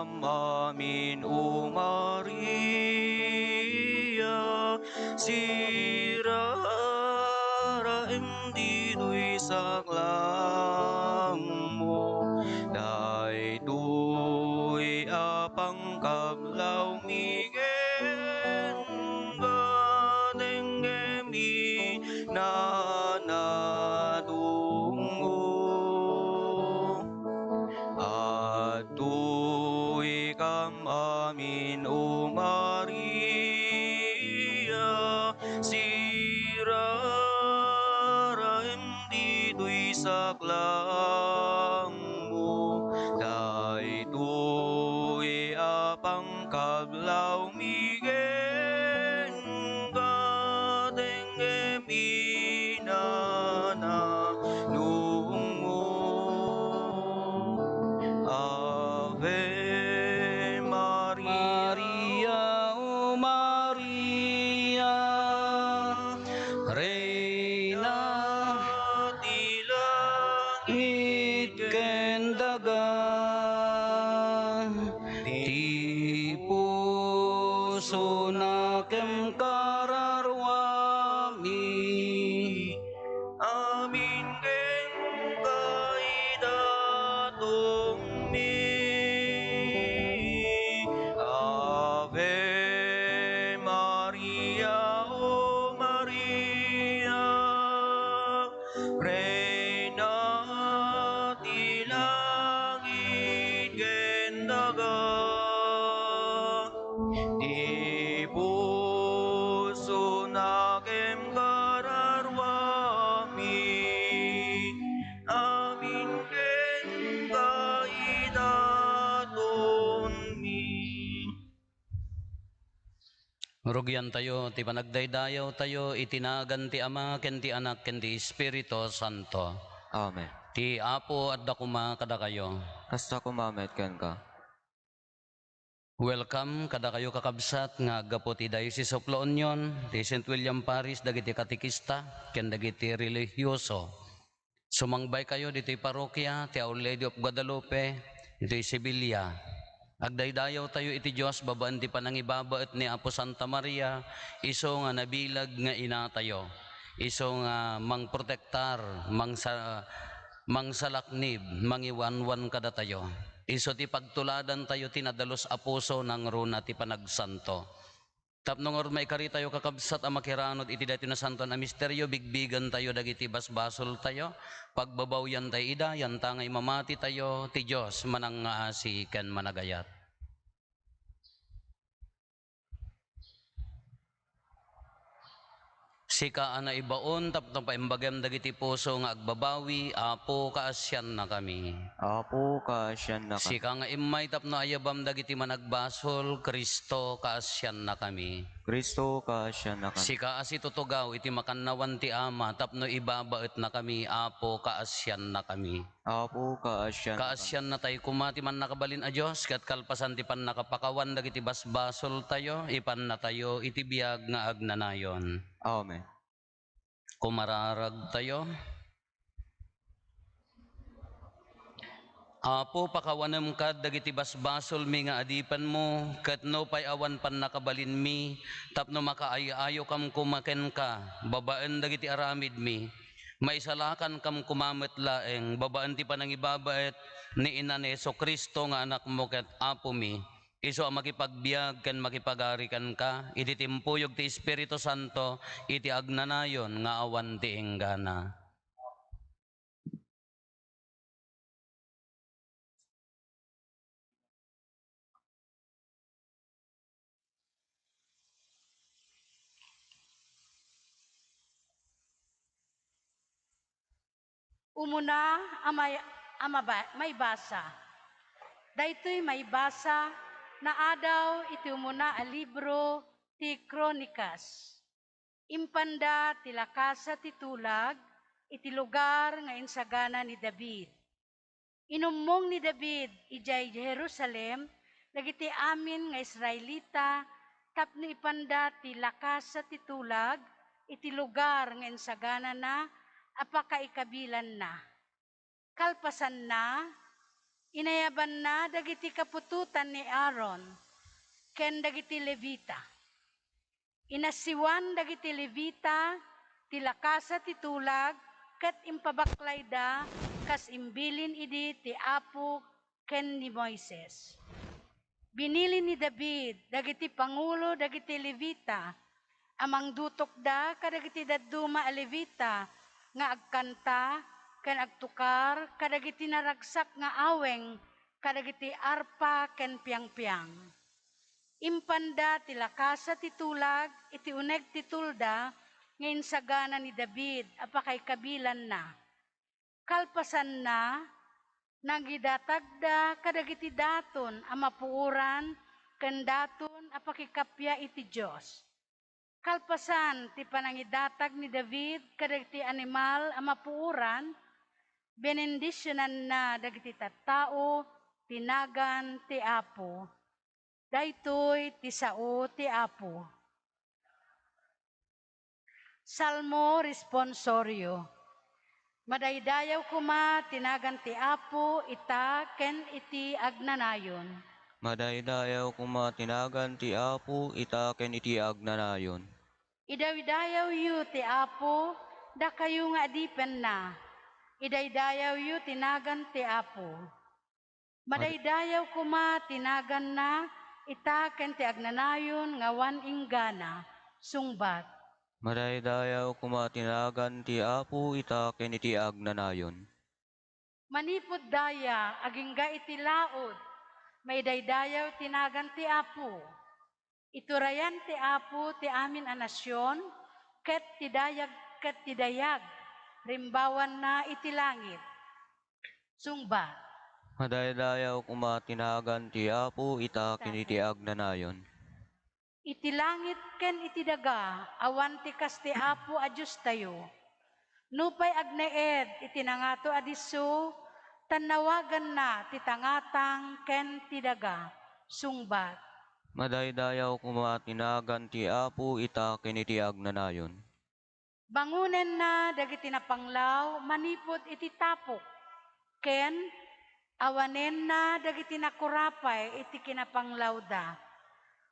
kam amin, O Maria, siraraem dido'y saklang mo, daytoy apang kablaw migen gadengemi nanadungo. Ato'y kam amin, O Maria, siraraem dido'y saklang mo, daytoy apang kablaw migen gadengemi nanadungo. Ave Maria, O Maria, Reina ti langit ken daga, ti puso na kem kararwami, amin ken kaidatom mi. Ave Maria, O Maria, Reina ti langit ken daga, ti puso na kem kararwami, amin ken kaidaton mi. Rugyan tayo, ti panagdaydayaw tayo, itinagan ti Ama, ken ti Anak, ken ti Espiritu Santo. Amen. Ti Apo at dakuma kada kayo. Kasta kumamet ken ka. Welcome kada kayo kakabsat nga agapo ti Diocese of La Union, ti St. William Parish, dagiti katikista, ken dagiti religyoso. Sumangbay kayo dito parokya, ti Our Lady of Guadalupe, dito Sevilla. Agdaydayaw tayo iti Diyos, babaan ti panangibabaet ni Apo Santa Maria, iso nga nabilag nga ina tayo. Iso nga mangprotektar, mangsalaknib, mangiwanwan kada tayo. Iso ti pagtuladan tayo tinadalos apuso ng runa ti panagsanto. Tapno nga may kari tayo kakabsat ang makiranod iti dati na santo na misteryo, bigbigan tayo dagiti basbasol tayo, pagbabawyan tayo ida, yan tangay mamati tayo, ti Diyos manang ngaasi ken managayat. Sika ana ibaon, tapno paimbagam dagiti puso nga agbabawi, Apo kaasyan na kami. Apo kaasyan na ka. Sika nga imay tapno ayabam dagiti managbasol, Kristo kaasyan na kami. Kristo kaasyan na ka. Sika asi tutugaw iti makannawan ti Ama, tapno ibabaet na kami, Apo kaasyan na kami. Apo kaasyan na ka. Kaasyan na tayo kumati man nakabalin a Diyos, kat kalpasan ti pan nakapakawan dagiti basbasol tayo, ipan na tayo iti biyag nga agnanayon. Amen. Kumararag tayo. Apo pakawanam kad dagiti basbasol mi nga adipan mo, kat no pay awan pan nakabalin mi, tapno makaayayo kam kumaken ka, babaan dagiti aramid mi, maisalakan kam kumamet laeng, babaan ti panangibabaet ni ina ni Jesu Kristo nga anak mo ket Apo mi, iso ang makipagbiag ken makipagarikan ka, iti timpuyog ti Espiritu Santo, iti agnanayon nga awan ti enggana. Umuna may basa. Daytoy may basa na adaw iti umuna a libro ti Kronikas. Impanda ti lakasa ti tulag iti lugar nga insagana ni David. Inummong ni David ijay Jerusalem dagiti amin nga Israelita tapno ipanda ti lakasa ti tulag iti lugar nga insagana na apakaikabilan na. Kalpasan na, Inayaban na dagiti kapututan ni Aaron, ken dagiti Levita. Inasiwan dagiti Levita, tilakasa ti tulag, ket impabaklay da, kas imbilin idi ti Apo ken ni Moises. Binili ni David, dagiti Pangulo, dagiti Levita, amang dutok da, kadagiti dadduma a Levita, nga agkanta, ken agtukar, kadagiti naragsak nga aweng, kadagiti arpa ken piang-piang. Impanda ti lakasa ti tulag, iti uneg ti tulda, ngayon sagana ni David, apakay kabilan na. Kalpasan na, nagidatagda kadagiti daton amapuuran, ken daton apakikapya iti Dios. Kalpasan ti panangidatag ni David kadagiti animal amapuuran, benendisyonan na dagiti tattao, tinagan ti Apo. Daytoy ti sao ti Apo. Salmo responsorio. Madaydayaw kuma tinagan ti Apo ita ken iti agnanayon. Madaydayaw kuma tinagan ti Apo ita ken iti agnanayon. Idaydayaw yu ti Apo, da kayo nga adipen na. Idaydayaw yu tinagan ti Apo. Madaydayaw kuma tinagan na, ita ken ti agnanayon nga wan inggana, sungbat. Madaydayaw kuma tinagan ti Apo ita ken iti agnanayon. Manipod daya, agingga iti laod, may daydayaw tinagan ti Apo. Iturayan ti Apo ti amin a nasyon, ket ti dayag, rimbawan na iti langit. Sungbat. Madaydayaw kuma tinagan ti Apo ita ken iti agnanayon. Iti langit ken iti daga, awan ti kas ti Apo a Diyos tayo. Nupay agneed iti nangato adiso, tanawagan na ti tangatang ken ti daga. Sungbat. Madaydayaw kuma tinagan ti Apo ita ken iti agnanayon. Bangunen na dagiti napanglaw, manipod iti tapok. Ken, awanen na dagiti nakurapay iti kinapanglaw da.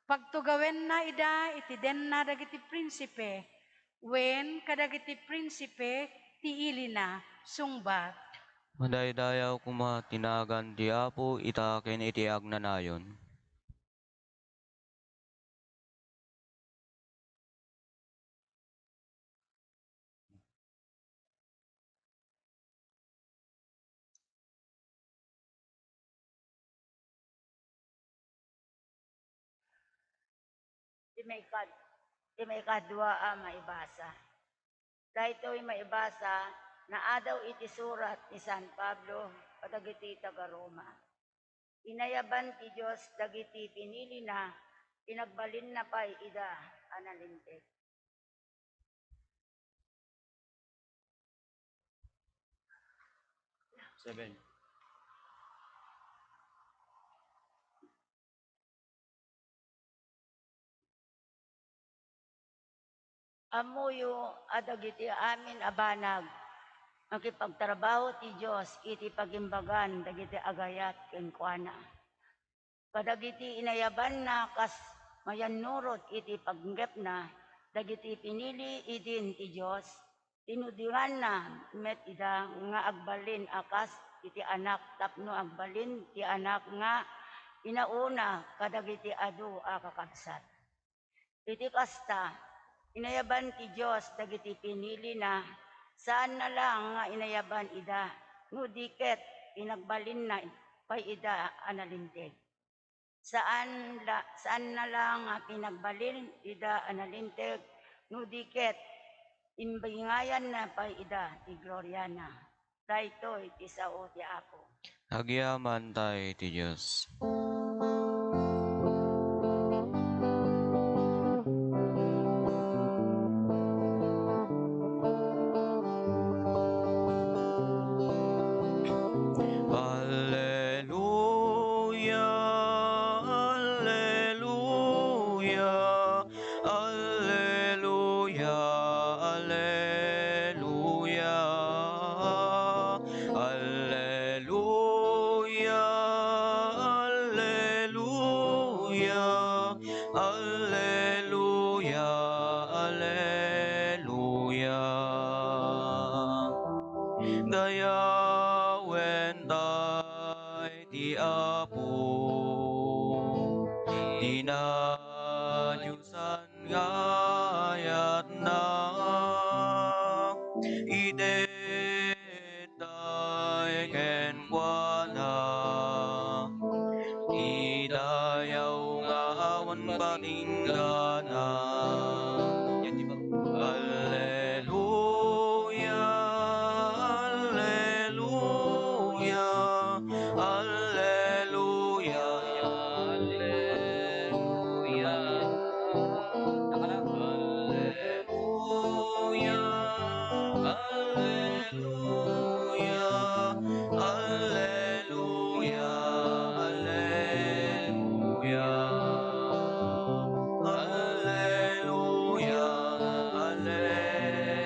Pagtugawen na ida iti den na dagiti prinsipe, wen kadagiti prinsipe ti ili na, sungbat. Madaydayaw kuma tinagan ti Apo ita ken iti agnanayon. Di may kadwa a maibasa. Daytoy maibasa na adaw iti surat ni San Pablo kadagiti taga Roma. Inayaban ti Dios dagiti pinili na, pinagbalin na pay ida analintek. Amuyo adagiti amin abanag, makipagtrabaho ti Dios iti pagimbagan dagiti agayat ken kuana. Kadagiti inayaban na kas mayanurot iti paggep na, dagiti pinili idin ti Dios, tinudingan na met ida nga agbalin akas iti anak tapno agbalin ti anak nga inauna kadagiti adu a kakabsat. Iti kasta, inayaban ti Dios dagiti pinili na, saan na lang nga inayaban ida, ngudiket pinagbalin na pay ida analinted. Saan na lang nga pinagbalin ida analinted, ngudiket imbingayan na pay ida ti Gloriana. Daytoy ti sao ti Apo. Agyaman tayo ti Diyos. Alleluia, alleluia, alleluia, alleluia, alleluia, Alleluia, Alleluia. Dayawen tay ti Apo, dinayusan ngayat na, idetay kenkwana, idayaw nga awan patinggana. Alleluia, Alleluia, Alleluia, Alleluia. Alleluia, Alleluia, Alleluia, Alleluia. Alleluia, Alleluia.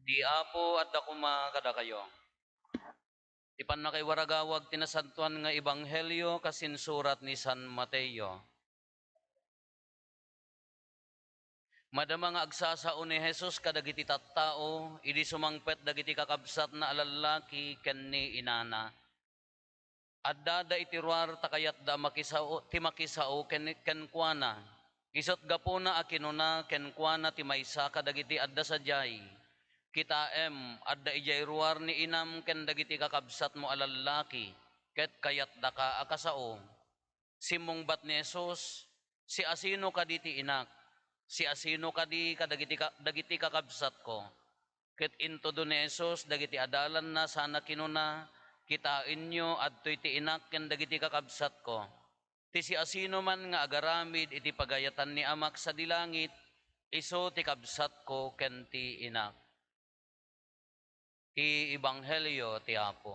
Di Apo at dakuma kada kayo. Ipan na kay waragawag tinasantuan nga ebanghelyo kasinsurat ni San Mateo. Madama nga agsasao ni Jesus kadagiti tattao, idi sumangpet dagiti kakabsat na alalaki ken ni inana. Adda da itiruar takayat da makisao, ti makisao ken kuana. Isot gapuna akinuna ken kuana ti maysa kadagiti adda sadyay. Kitaem adda ijay ruar ni inam ken dagiti kakabsat mo alalaki ket kayat da ka akasao. Simong bat ni Jesus, si asino kaditi inak, si asino kadi dagiti kakabsat ko. Ket into do ni Jesus dagiti adalan na sana kinuna, kitain nyo adtoy ti inak ken dagiti kakabsat ko. Ti si asino man nga agaramid iti pagayatan ni amak sa dilangit, iso ti kabsat ko ken ti inak. Ti ebanghelyo ti Apo.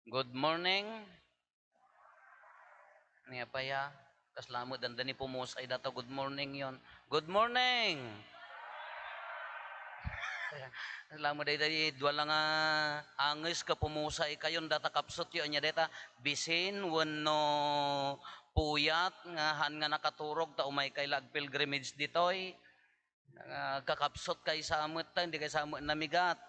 Good morning. Niya pa ya. Kaslamod dandani pumusay data good morning yon. Good morning. Alam mo day dua lang angis ka pumusay kayon data kapsot yo nya data bisin wenno puyat nga han nga nakaturog ta umay kay lag pilgrimage ditoy kakapsot kay samot ta hindi kay samot namigat.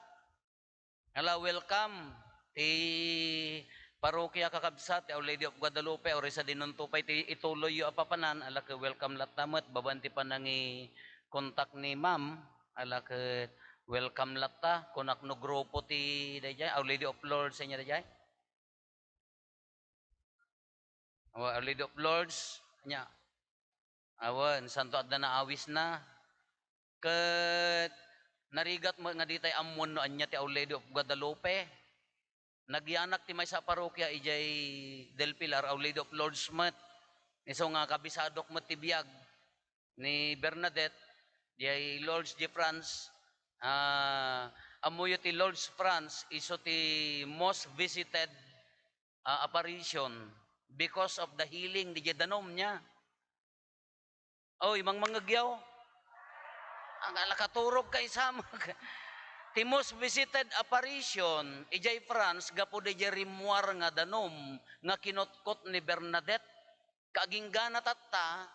Hello, welcome ti parokya kakabsat Our Lady of Guadalupe or sa dinuntupay ti ituloy yo apapanan ala ke welcome latamot babanti pa nangi kontak ni ma'am ala ke welcome latta kunak no grupo ti dayjay Our Lady of Lords sa inyo dayjay. Our Lady of Lords nya awan santo adda na awis na ket narigat mo nga ditay ammon no anya ti Our Lady of Guadalupe. Nagyanak ti may sa parokya ijay Del Pilar Our Lady of Lords met. Iso nga kabisadok met ti biag ni Bernadette jay Lords de France. Amuyo ti Lord's France iso ti most visited apparition because of the healing di danom niya. Oy, mangagyaw. Ang alakaturog kay sama. Ti most visited apparition ijay France gapo di rimuar nga danom nga kinotkot ni Bernadette kaginggana tatta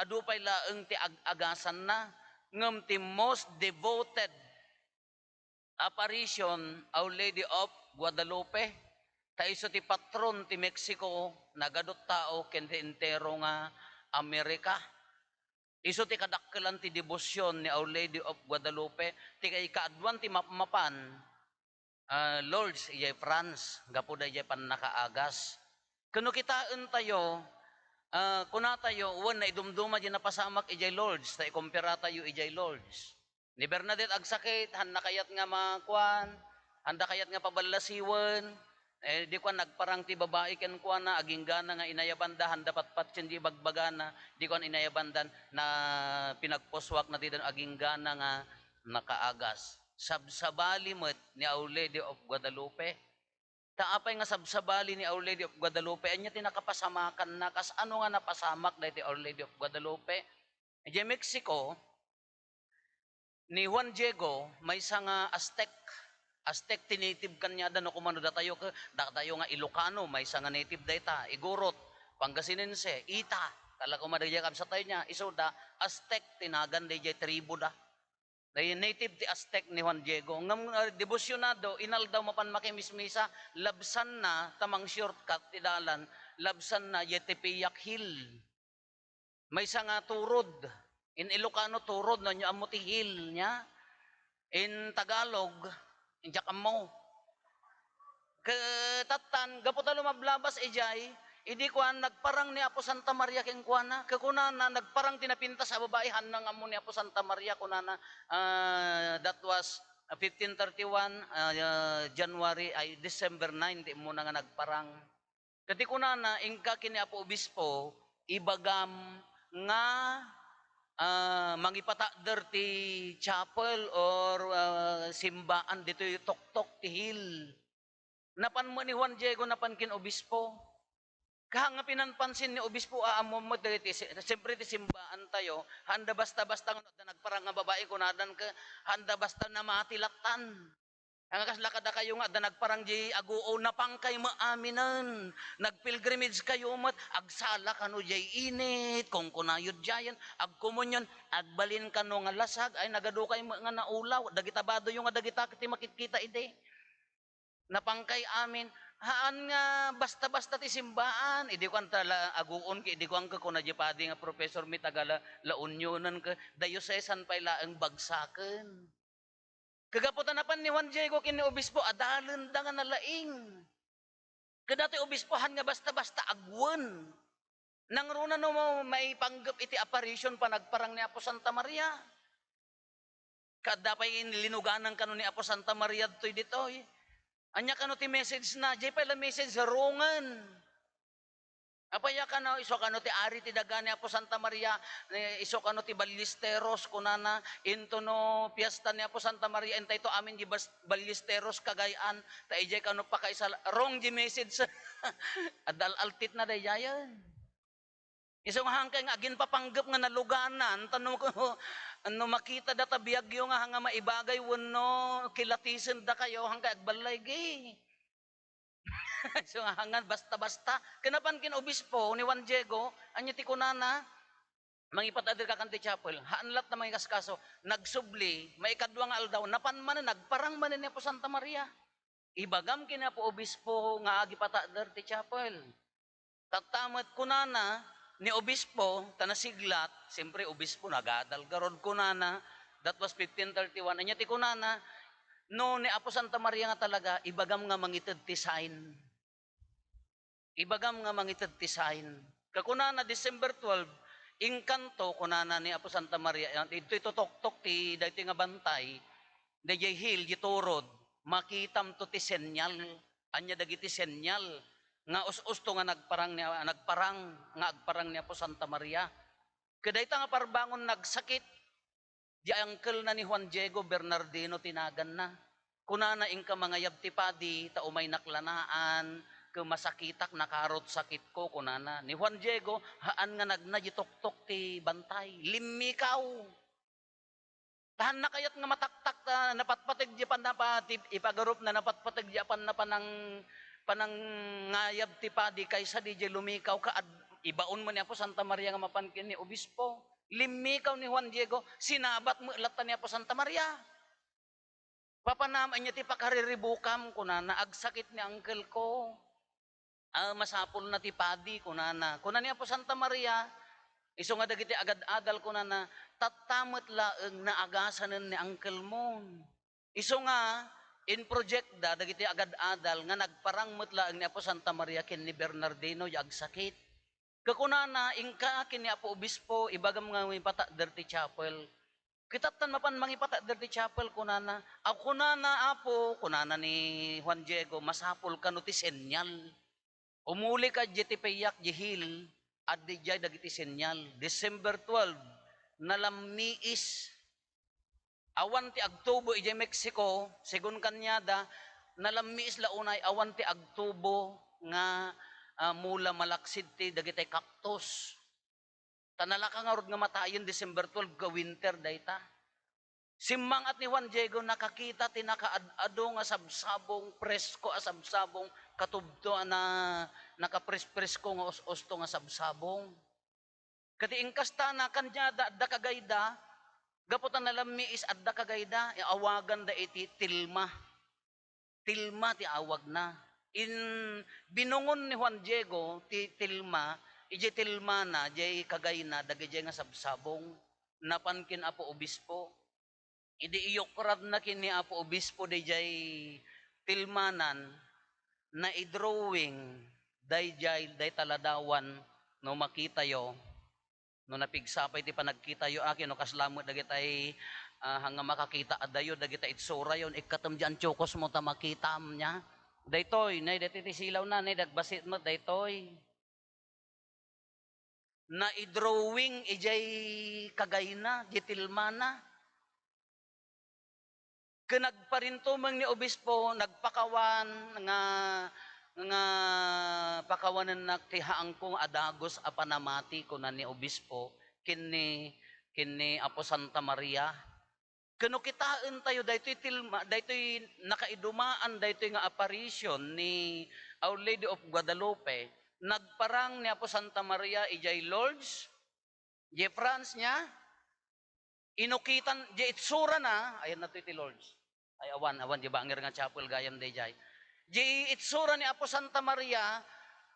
adupay laeng ti agasan na ngem ti most devoted apparition Our Lady of Guadalupe ta iso ti patron ti Mexico nagadot tao ken ti entero nga Amerika. Iso ti kadakkelan ti debosyon ni Our Lady of Guadalupe ti kay kaadwan ti mapmapan Lords ijay France gapo da ijay pan nakaagas. Kuno kitaan tayo kuna tayo wan na idumduma di napasamak ijay Lords ta ikumpara tayo ijay Lords. Ni Bernadette agsakit han nakayat nga makuan, handa kayat nga pabalasiwen. Di ko nagparang ti babae ken kuan na aging gana nga inayabandahan dapat patyen di bagbagana di ko inayabandan na pinagposwak na ti aging gana nga nakaagas. Sabsabali met ni Our Lady of Guadalupe. Taapay nga sabsabali ni Our Lady of Guadalupe anya ti nakapasamakan na kas ano nga napasamak dayto Our Lady of Guadalupe. Ije Mexico ni Juan Diego may nga Aztec Aztec ti native kanya da no kumano da tayo nga Ilocano, may isa nga native dayta, Igorot, Pangasinense, Ita, kala ko madaya kam sa tayo niya, iso da Aztec tinagan dayjay tribo da. Day native ti Aztec ni Juan Diego. Ngam devosyonado inal daw mapan makimismisa labsan na tamang shortcut ti dalan, labsan na Yetepeyak Hill. May isa nga turod. In Ilocano turod na nyo amo ti hill niya. In Tagalog, injak amo. Katatan, gaputa lumablabas ejay, idi kuan nagparang ni Apo Santa Maria ken kuana, kakunana nagparang tinapinta sa babaihan ng amo ni Apo Santa Maria kunana, that was 1531 January ay December 9 di mo na nga nagparang. Kati kunana ingka kini Apo Obispo ibagam nga mangipata dirty chapel or simbaan dito yung tok-tok ti hill. Napan mo ni Juan Diego napan kin Obispo. Kahanga pinanpansin ni Obispo aamo mo diti siyempre ti simbaan tayo handa basta-basta nga nagparang nga babae kunadan ka handa basta na matilatan. Ang kaslakada kayo nga da nagparang di aguo na pangkay maaminan. Nagpilgrimage kayo mat agsala kano jay init kung kunayod jayan agkumunyon agbalin kano nga lasag ay nagadukay nga naulaw dagitabado yung nga dagita kiti makikita ide. Napangkay amin haan nga basta-basta ti simbaan idi ko antala aguon ki idi ko ang kuna di padi nga professor mi tagala la unionan ka diocesan pay laeng bagsaken. Kagaputan napan ni Juan Diego kini Obispo adalan da nga nalaing. Kadati obispohan nga basta-basta agwen. Nang runa no may panggap iti apparition pa nagparang ni Apo Santa Maria. Kada pay linuganan kano ni Apo Santa Maria toy ditoy. Anya kano ti message na, jay pala message zarungan. Apaya kano, iso kano ti ari ti dagani Apo Santa Maria, iso kano ti Ballesteros kunana, into no piyesta ni Apo Santa Maria, intay to amin di Ballesteros kagayan, ta ijay kano pa kaisa, wrong di message, adal altit na dayayan. Isang hangkay nga agin papanggap nga naluganan, tanong ko, ano makita data biyagyo nga hanga maibagay wano kilatisen da kayo hangkay agbalay gi. So hanga basta-basta. Kanapan kin Obispo ni Juan Diego, anya ti kunana, mangipatadir ka kanti chapel, haanlat na mga kaskaso, nagsubli, may ikadwa nga aldaw, napan man nagparang man ni Apo Santa Maria. Ibagam kin Apo Obispo nga agipatadir ti chapel. Tatamat kunana, ni Obispo, tanasiglat, siyempre Obispo, nagadal garod kunana, that was 1531, anya ti kunana, no ni Apo Santa Maria nga talaga, ibagam nga mangited ti sign. Ibagam nga mangited ti sign. Kakunana, December 12, ingkanto, kunana ni Apo Santa Maria, ito itutok-tok ti, dahito nga bantay, dayjay hill, giturod, makitam to ti senyal, anya dagiti senyal, nga us-usto nga nagparang nga agparang ni Apo Santa Maria. Kadayta nga parbangon nagsakit, di uncle na ni Juan Diego Bernardino tinagan na. Kunana ingka mga yabtipadi, ta umay naklanaan, masakitak nakarot sakit ko, kunana. Ni Juan Diego, haan nga nagnajitok-tok ti bantay, limikaw. Tahan na kayat nga mataktak na napatpatig di pan ipagarup na napatpatig di pan na panang ngayab ti padi kaysa di lumikaw ka ibaon mo ni Apo Santa Maria nga mapankin ni Obispo. Limikaw ni Juan Diego, sinabat mo ilatan ni Apo Santa Maria. Papanaman niya ti pakariribukam kunana agsakit ni uncle ko. Masapol na ti padi kunana. Kunana ni Apo Santa Maria, iso nga dagiti agad-adal kunana, tatamot laeng na agasanen ni uncle mo. Iso nga in project da dagiti agad-adal nga nagparang mutlaeng ni Apo Santa Maria ken ni Bernardino yag sakit. Kakunana ingka ken ni Apo Obispo ibagam nga mipata dirty chapel. Kitatan mapan mangipata dirty chapel kunana. Kunana Apo kunana ni Juan Diego masapol kano ti senyal. Umuli ka jeti payak jihil addi jay dagiti senyal. December 12 nalamniis awan ti agtubo ijay Mexico, segun kanyada, nalamiis launay awan ti agtubo nga mula malaksid ti dagitay cactus. Tanalaka nga rod nga matayon December 12 ka winter dayta. Simmang at ni Juan Diego nakakita tinakaado nga sabsabong presko a sabsabong katubto na nakapresko nga usto nga sabsabong. Kati ingkasta na kanya da kagayda gaputan na lami is adda kagayda awagan da iti tilma. Tilma ti awag na. In binungon ni Juan Diego ti tilma, ije tilma na jay kagay na dagay nga sabsabong napankin apo obispo. Idi iyokrad na kini apo obispo di jay tilmanan na i-drawing day taladawan no makita yo no napigsapay ti panagkita yo akin no kaslamot dagitay hanga makakita adayo dagita itsura yon ikatam diyan chokos mo ta makita niya daytoy nay dati ti silaw na nay dagbasit mo daytoy na i-drawing ijay kagayna jitilmana kenagparintumeng ni obispo nagpakawan nga pakawanan na tihaang kong adagos a panamati kunan ni obispo kinni Apo Santa Maria. Kano kitaan tayo daytoy tilma daytoy nakaidumaan daytoy nga apparition ni Our Lady of Guadalupe nagparang ni Apo Santa Maria ijay Lourdes je France niya inukitan je itsura na ayan na ti Lourdes ay awan di bangir nga chapel gayam dayjay je itsura ni Apo Santa Maria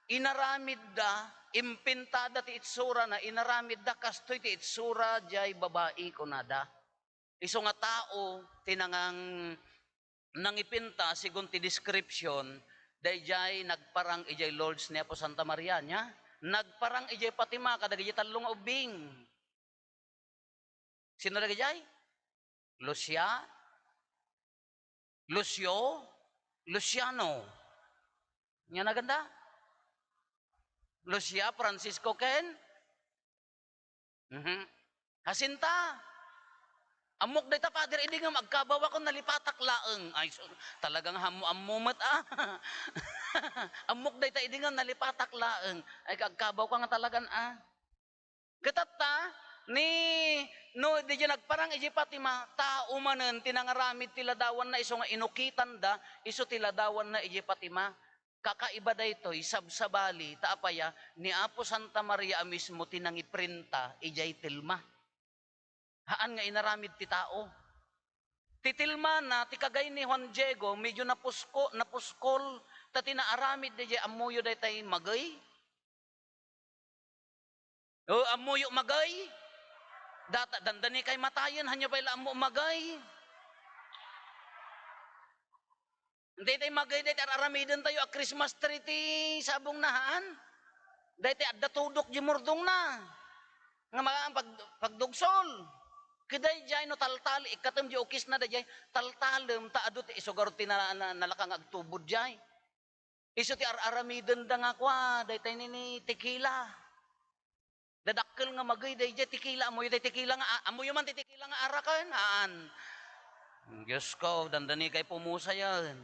inaramid da impintada ti itsura na inaramid da kastoy ti itsura jay babae kunada iso nga tao tinangang nangipinta sigun ti description dayjay nagparang ijay Lourdes ni Apo Santa Maria nya nagparang ijay Fatima kadagiti talong ubing. Sino na gajay? Lucia? Lucio? Luciano? Nga naganda? Lucia Francisco Ken? Hasinta? Amok day ta, Father, hindi nga magkabaw ako nalipatak laeng. Ay, so, talagang hamu-amumat Amok day ta, hindi nga nalipatak laeng. Ay, kagkabaw ka nga talagan Katata, no di nagparang iji Fatima tao manen tinangaramid tiladawan na iso nga inukitan da iso tiladawan na iji Fatima kakaiba daytoy sabsabali taapaya ni Apo Santa Maria mismo tinangiprinta ijay tilma haan nga inaramid ti tao titilma na ti kagay ni Juan Diego medyo napuskol ta tinaaramid ijay amuyo daytay magay amuyo magay data dandani kay matayan hanya ba ila mo magay. Hindi tayo magay dahil aramidin tayo a Christmas tree ti sabong nahaan. Dahil tayo adda tudok di murdong na. Nga mga pagdugsol. Kiday jay no taltal ikatam di ukis na dayay taltalem ta adu ti isugar ti nalakang agtubod jay. Isu ti aramidin da nga kwa dahil tayo nini tequila. Dadakkel nga magay day tikila amoy day tikila nga amoy man tikila nga arakan haan. Diyos ko dandani kay pumusa yan.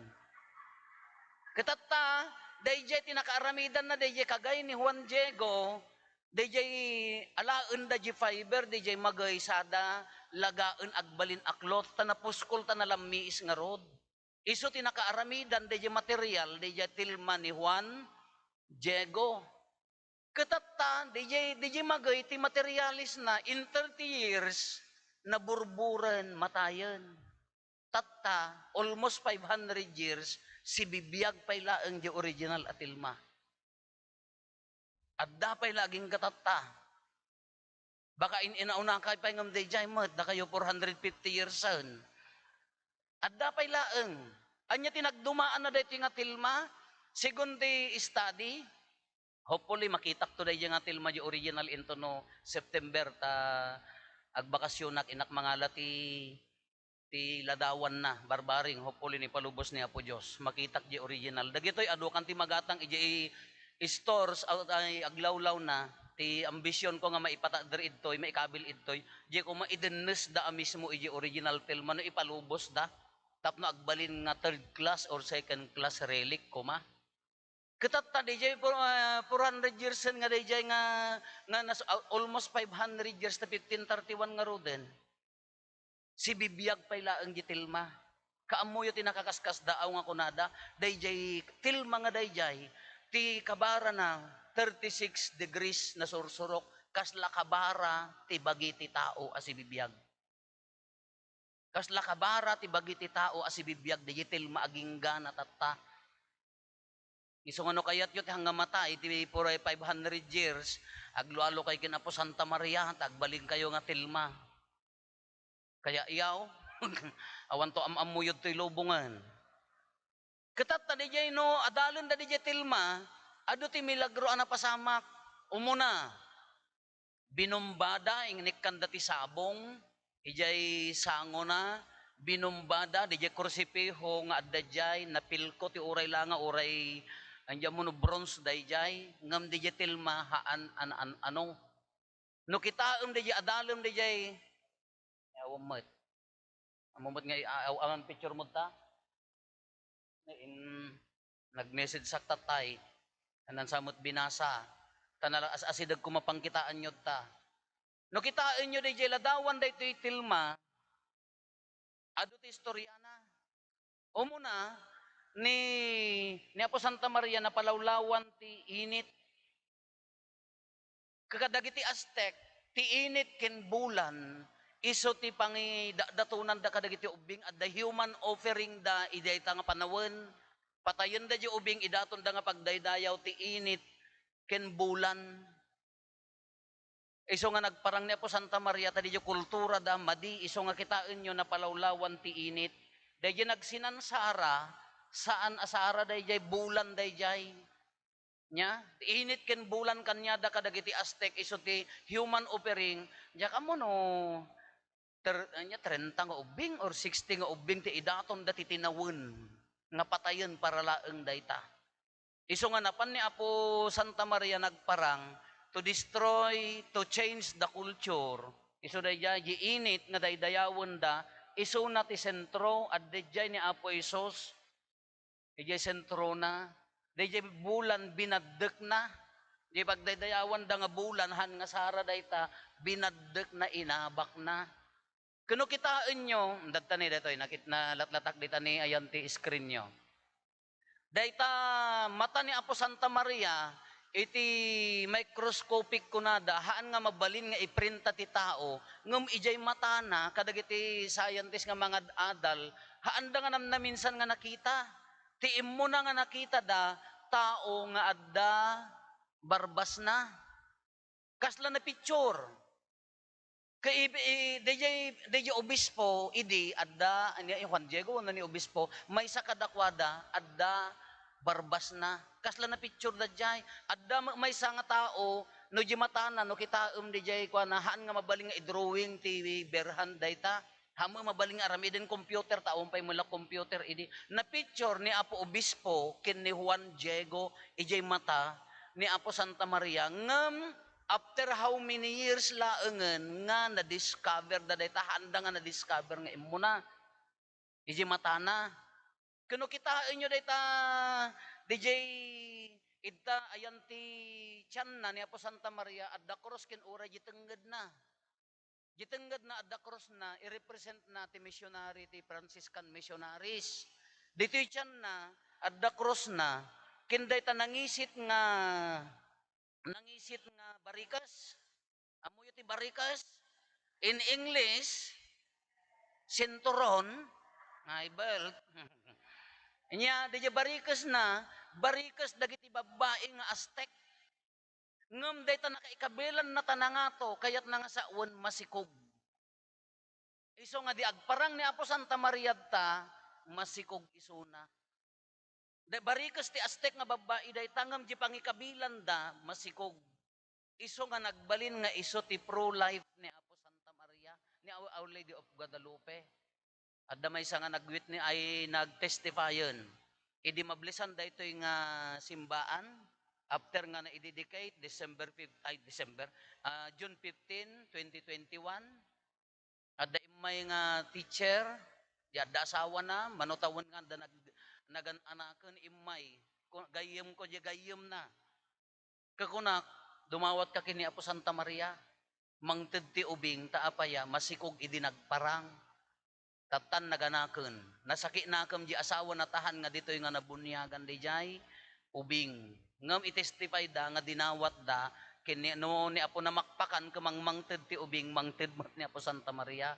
Katata day tinakaaramidan na day kagay ni Juan Diego day alaen da fiber day magay sada lagaen agbalin aklot tanapuskol tanalamiis nga rod. Isu tinakaaramidan day material day tilma ni Juan Diego. Katata, DJ magay, ti materialis na, in 30 years, naburburan, matayan. Tata, almost 500 years, si bibiyag pay laeng di original atilma. Adda pay laging katata. Baka inauna kay pay ngam DJ mat, da kayo 450 years son. Adda pay laeng. Anya tinagdumaan na dahi nga tilma, segundi study, hopefully makitak to day nga tilma di original into no September ta agbakasyon nak inak mangala ti ladawan na barbaring hopefully ni palubos ni Apo Dios makitak di original dagitoy adukan ti magatang iji stores out ay aglawlaw na ti ambisyon ko nga maipatadder idtoy maikabil idtoy di ko maidennes da mismo iji original tilma no ipalubos da tapno agbalin nga third class or second class relic kuma Katata DJ 400 years nga DJ nga almost 500 years na 1531 nga roden. Si bibiyag pay laeng gitilma. Kaamuyo ti nakakaskas daaw nga kunada, dayjay tilma nga dayjay, ti kabara na 36 degrees na sursurok, kasla kabara ti bagi ti tao as bibiyag. Kasla kabara ti bagi ti tao as bibiyag, dayjay tilma agingga na tatta. Isong ano kayat yun, hanggang matay, iti puray 500 years, aglualo kay kinapo Santa Maria, tagbaling kayo nga tilma. Kaya iyaw, awan to amamuyod to'y lubungan. Katat na dijay no, adalon na dijay tilma, ado ti milagro ana pasamak. Umuna, binumbada, ingnik kanda ti sabong, ijay sango na, binumbada, dijay kursipiho nga adadjay, napilko ti uray langa, uray, andyan mo no bronze dayjay, ngam dijay tilma, haan, ano. No kitaam dijay, adalom dijay, awamot. Amumot nga awan picture mo ta. Nag-message sa tatay. Anan samot binasa. Tanala asidag kumapangkitaan nyo ta. No kitaan nyo day ladawan day ito'y tilma. Ado ti istoryana. Umuna, ni Apo Santa Maria na palawlawan ti init. Kakadagiti Aztec, ti init ken bulan, iso ti datunan da kadagiti ubing at the human offering da idayta nga panawen, patayen da di ubing idaton da nga pagdaydayaw ti init ken bulan. Iso nga nagparang ni Apo Santa Maria tadi di kultura da madi, iso nga kitain nyo na palawlawan ti init. Dayjay nagsinansara, saan asara dayjay bulan dayjay. Nya, init ken bulan kanya da kadagiti Aztec, iso ti human offering, diya ka mo no, 30 nga ubing or 60 nga ubing ti idaton dati tinawon nga patayon para laeng dayta. Iso nga napan ni Apo Santa Maria nagparang to destroy, to change the culture. Iso dayjay giinit nga daydayawon da, iso na ti sentro at dayjay ni Apo Isos. Dayjay sentro na, dayjay bulan binaddek na. Di pagdaydayawan da nga bulan han nga sara dayta binaddek na inabak na. Kuno kitaan nyo, data ni datoy, nakit na latlatak dita ni ayan ti screen nyo. Dayta mata ni Apo Santa Maria, iti microscopic kunada, haan nga mabalin nga iprinta ti tao, ngum ijay mata na, kadagiti scientist nga mga adal, haan da nga minsan nga nakita. Tiim mo na nga nakita da, tao nga adda, barbas na. Kasla na picture. Kay DJ obispo idi adda ani Juan Diego ni obispo may sa kadakwada adda barbas na kasla na picture da jay adda may sa nga tao no di matana no kitaem di jay kwa na haan nga mabaling nga i-drawing TV berhan dayta hamo mabaling aramiden computer taon pay mula computer idi na picture ni Apo obispo ken ni Juan Diego ijay mata ni Apo Santa Maria ngem after how many years laengen nga na-discover da dayta handa nga na-discover nga imo na iji matana kuno kitain nyo dayta DJ idta ayan ti tiyan na ni Apo Santa Maria adda cross ken ura gitengged na adda cross na i-represent na ti missionary ti Franciscan missionaries dito tiyan na adda cross na ken dayta nangisit nga barikas. Amoy ti barikas. In English, sinturon, nga belt. Nya, di barikas na, barikas dagiti babae nga Aztec. Ngem dayta nakaikabilan na tanangato, kayat na nga saon masikog. Iso nga di agparang ni Apo Santa Maria ta, masikog isuna. Barikas ti Aztec nga babae day tangam di pangikabilan da masikog. Iso nga nagbalin nga iso ti pro-life ni Apo Santa Maria ni Our Lady of Guadalupe. Adda may nga nagwit ni ay nagtestifyon. Idi mablisan da ito'y nga simbaan after nga na-dedicate June 15, 2021. Adda may nga teacher, di adda asawa na, manutawan nga da nagan-anakan imay, gayem ko di gayem na. Kakunak, dumawat ka kini Apo Santa Maria, mangted ti ubing, taapaya, masikog idi nagparang. Tatan naganaken. Nasaki nakam di asawa na tahan nga dito'y nga nabunyagan di jay ubing. Ngam itestify da nga dinawat da kini no ni apo namakpakan kamang mangted ti ubing mangted mat ni apo Santa Maria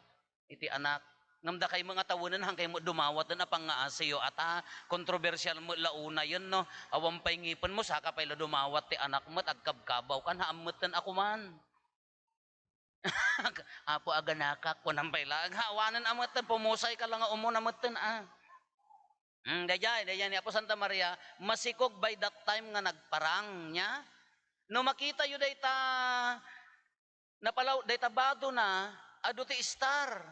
iti anak. Ngam da kay mga tawunan hangkay mo dumawat na pang nga asayo ata kontrobersyal mo launa yun no. Awang pay ngipon mo saka pay la dumawat ti anak mo at agkabkabaw kan haamutan ako man. Apo aga nakak ko nang pailag hawanan amatan pumusay ka lang nga umo namatan dayay ni Apo Santa Maria masikog by that time nga nagparang niya no makita yu dayta napalaw dayta bado na adu ti star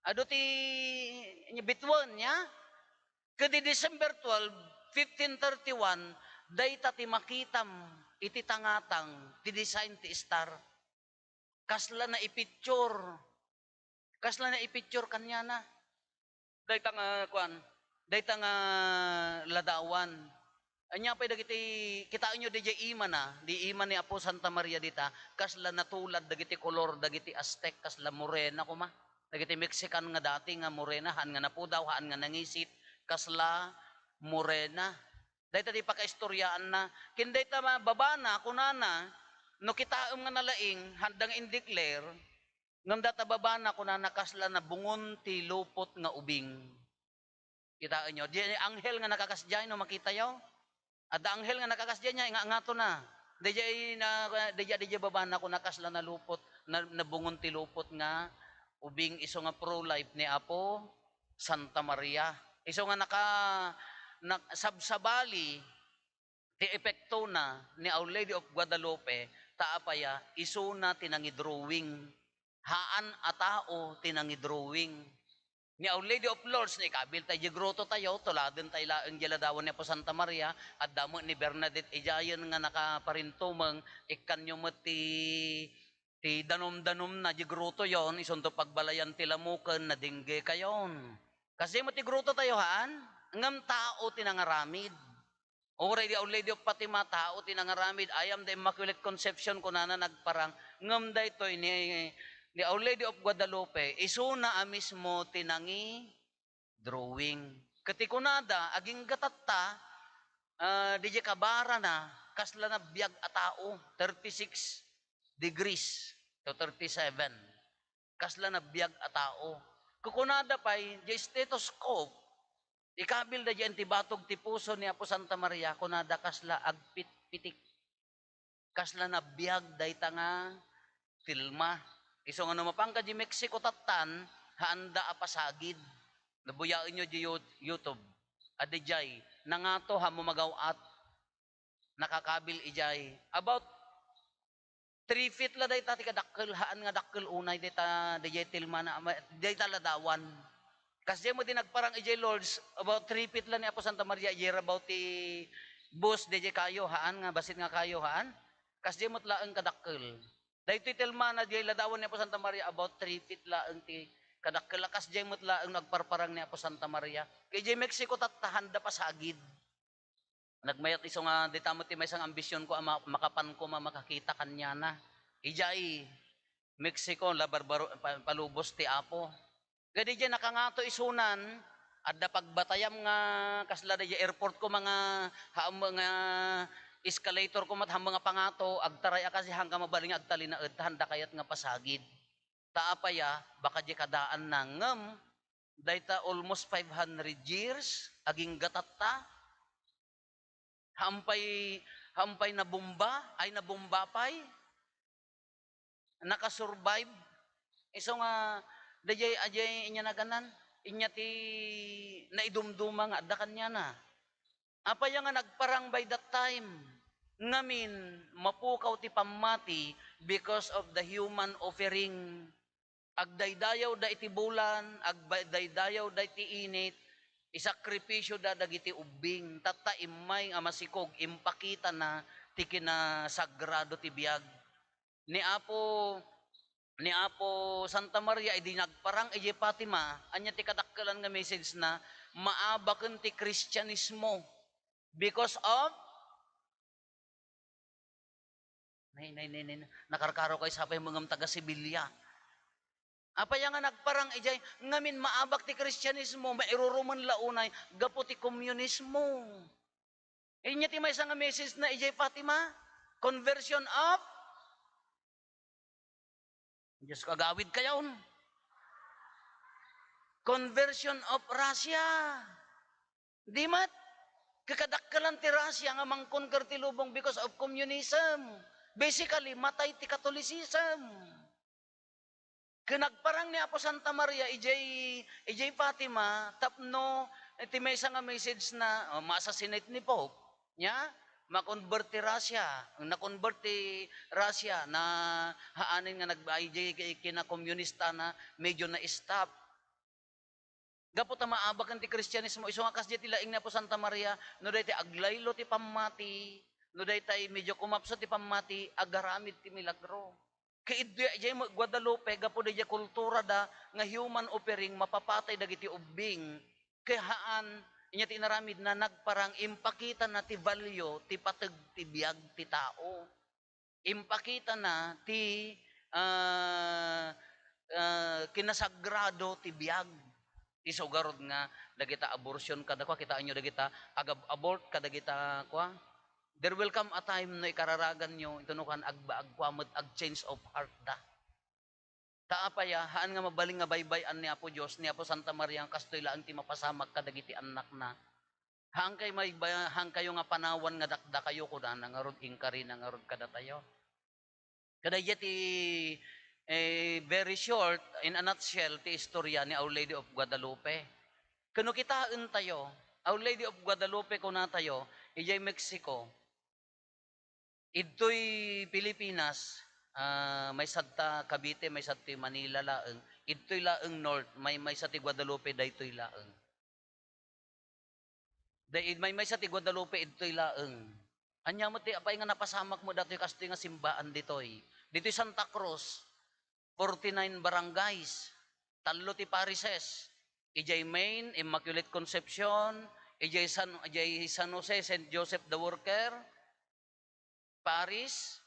adu ti bituan niya kadi December 12 1531 dayta ti makitam iti tangatang ti design ti star kasla na ipicture kanya na dayta nga kuan dayta nga ladawan anya pay dagiti kitaan nyo DJ ima na di ima ni Apo Santa Maria dita kasla natulad dagiti kolor dagiti Aztec kasla morena kuma dagiti Mexican nga dati nga morena han nga napudaw haan nga nangisit kasla morena dayta di pakaistoryaan na kin dayta mababana kunana no kitaom nga nalaing handang indeclare ngam data babana kunana kasla na bungon ti lupot nga ubing kitaan nyo di anghel nga nakakasjay no makita yaw ada anghel nga nakakasjay niya nga ngato na DJ babana ko nakasla na lupot na bungon ti lupot nga ubing iso nga pro life ni Apo Santa Maria iso nga sabsabali ti epekto na ni Our Lady of Guadalupe taapaya iso na tinangi drawing haan a tao tinangi drawing ni Our Lady of Lourdes ni kabil tayo groto tayo tuladen tayo laeng jaladawan ni Apo Santa Maria at damo ni Bernadette Ijayan nga nakaparintumeng ikanyo mo ti danom-danom na groto yon isunto pagbalayan ti lamuken na dingge kayon kasi mo ti groto tayo haan ngam tao tinangaramid already Our Lady of Fatima tao tinangaramid I am the Immaculate Conception kunana nagparang ngam daytoy ni Our Lady of Guadalupe isuna mismo tinangi drawing katikunada aging gatatta DJ kabara na kasla na biyag a tao 36 degrees to 37 kasla na biyag a tao kukunada pay di stethoscope ikabil da diyan ti batog ti puso ni Apo Santa Maria kunada kasla agpit-pitik kasla na biyag dayta nga tilma iso nga mapangka di Mexico tatan haanda a pasagid nabuyain nyo di YouTube adijay nangato ha mumagawat nakakabil ijay about 3 feet la dayta ti kadakkel haan nga dakkel unay dayta dijay tilma na dayta ladawan kasi mo din nagparang ijay Lords about 3 feet lang ni Apo Santa Maria ijay about ti bus dijay kayo haan nga basit nga kayo haan kasi mo tlaeng kadakkel daytoy tilma na dijay ladawan ni Apo Santa Maria about 3 feet laeng ti kadakkel kas dijay mo tlaeng nagparparang ni Apo Santa Maria kay dijay Mexico tatahanda pa sagid nagmayat iso nga dita mo ti may isang ambisyon ko makapan ko makakita kanya na ijay Mexico labarbaro palubos ti Apo gadi dyan nakangato isunan adda pagbatayam nga kasla dyan airport ko mga escalator ko mat mga pangato agtaray kasi hanggang mabaling agtalinaed handa kayat nga pasagid taapaya baka di kadaan na ngem dayta almost 500 years aging gatatta hampay na bomba ay na bomba pay nakasurvive iso nga dayay ajay inya naganan inya ti naidumduma nga adda kanya na apaya nga nagparang by that time ngamin mapukaw ti pamati because of the human offering agdaydayaw da iti bulan agdaydayaw da iti init isakripisyo da dagiti ubing tatta imay nga masikog impakita na ti kinasagrado ti biag ni Apo Santa Maria idi nagparang ije Fatima anya ti kadakkelan nga message na maabaken ti Kristyanismo because of nakarkaro kay sapay mga taga Sibilya Apaya nga nagparang ijay, ngamin maabak ti Kristyanismo, mairuruman launay, gapo ti komunismo. Inya ti may nga message na ijay Fatima, conversion of, Diyos kagawid kayon, conversion of Russia. Di mat, kakadakkalan ti Russia nga mangkonquer ti lubong because of communism. Basically, matay ti Catholicism. Kinagparang ni Apo Santa Maria, ijay Fatima, tapno, iti may nga message na ma-assassinate ni Pope, nya, ma-convert ti Russia, na-convert ti Russia, na haanin nga nag-ijay kina-komunista na medyo na-stop. Gapot na maabak ti Kristyanismo, iso nga kasya ti laing ni Apo Santa Maria, no day ti aglaylo ti pamati, no day ti medyo kumapsa ti pamati, agaramid ti milagro. Kaidya jay Guadalupe gapo da kultura da nga human offering mapapatay dagiti ubing kahaan inya tinaramid na nagparang impakita na ti value ti pateg ti biag ti tao. Impakita na ti kinasagrado ti biag. Isugarod nga dagita abortion kada kwa kita anyo dagita abort kada kita kwa. There will come a time na ikararagan nyo, ito nukan agbaag kwamot, ag-change of heart da. Taapaya, haan nga mabaling nga baybayan ni Apo Diyos, ni Apo Santa Maria, ang kastoy lang ti mapasamak kadagiti anak na. Hang kayo nga panawan nga dakda kayo, kuda nangarod ingkari, nangarod kada tayo. Kadaya ti very short, in a nutshell, ti istorya ni Our Lady of Guadalupe. Kano kitaan tayo, Our Lady of Guadalupe kuna tayo, ijay Mexico, Idtoy Pilipinas, may sadta Cavite, may sadta Manila laeng. Idtoy laeng north, may sadta Guadalupe, daytoy laeng. May sadta Guadalupe, idtoy laeng. Anya mo ti apay nga napasamak mo datoy kastoy nga simbaan ditoy. Ditoy Santa Cruz, 49 barangays, talo ti parishes. Ijay Main, Immaculate Conception, ijay San Jose, St. Joseph the Worker, Paris,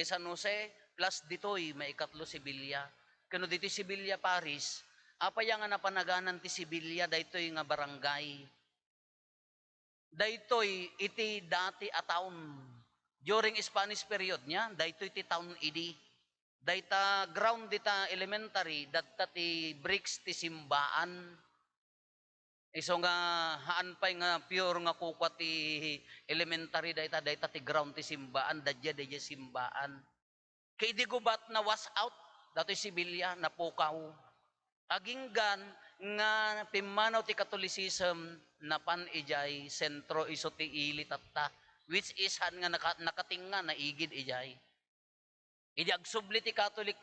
San Jose, plus ditoy, may ikatlo Sibilya. Kano dito'y Sibilya, Paris, apaya nga napanaganan ti Sibilya, daytoy nga barangay. Daytoy, iti dati a town. During Spanish period niya, daytoy ti town idi. Dayta ground dita elementary, datta ti bricks ti simbaan. Iso nga haan pay nga pure nga kukwa ti elementary dayta ti ground ti simbaan dadya simbaan. Kay di gubat na was out datoy Sibilya napukaw. Aginggan nga pimanaw ti Catholicism napan ijay sentro iso ti ili tatta which is han nga nakatinga na igid ijay. Idi agsubli ti Catholic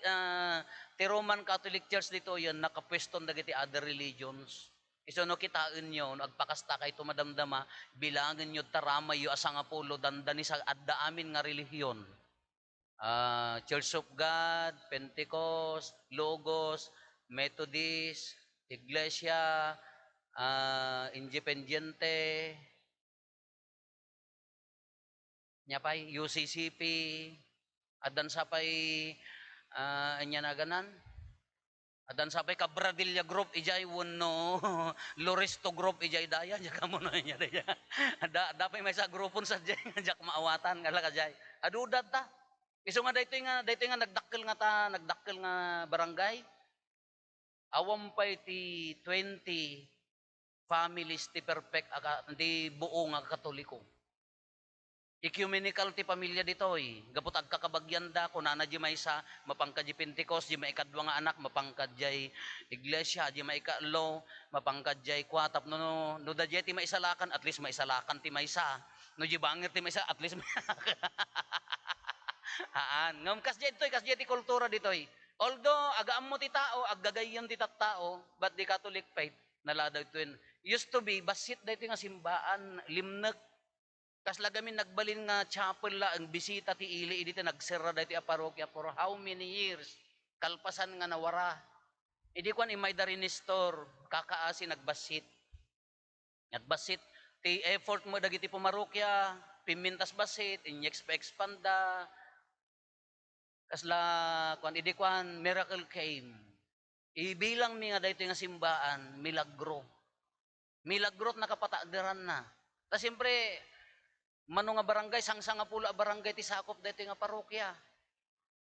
ti Roman Catholic Church dito yon nakapweston dagiti other religions. Iso no kitaan nyo, agpakasta kay tumadamdama, bilangan nyo taramay yo asang apulo, dandani sa adda amin nga relihiyon. Church of God, Pentecost, Logos, Methodist, Iglesia, Independiente, nyapay, UCCP, adan sapay, anya na ganan, adan sapay Cabradilla Group ijay no Loristo Group ijay daya jaka mo na nya daya. Dapay may sa grupon sa jay jak maawatan kala ka jay. Adudat ta. Iso nga daytoy nga nagdakkel nga barangay. Awam pay ti 20 families ti perfect di buo nga Katoliko. Ecumenical ti pamilya ditoy. Gapot agkakabagyan da kunana di may sa mapangkad di Pentecost, di may ikadwa nga anak mapangkad di iglesia, di may ikalo mapangkad di kwatap no da di ti maisalakan at least maisalakan ti maysa. No di bangir ti maysa at least ngam kas di kultura ditoy. Although agaam mo ti tao, aggagayon ti tattao, but the Catholic faith naladaw ito used to be basit dito nga simbaan limnek. Kas lagamin nagbalin nga chapel la ang bisita ti ili dito nagsera dito a parokya for how many years kalpasan nga nawara. Idi kwan imay da rinestor kakaasi nagbasit. Nagbasit ti effort mo dagiti pumarokya, pimintas basit, inyeks pa expanda. Kasla kwan idi kwan miracle came. Ibilang mi nga dayto nga simbaan, milagro. Milagrot nakapatagderan na. Ta siyempre, mano nga barangay, sangsa nga pula barangay ti sakop dayto nga parokya.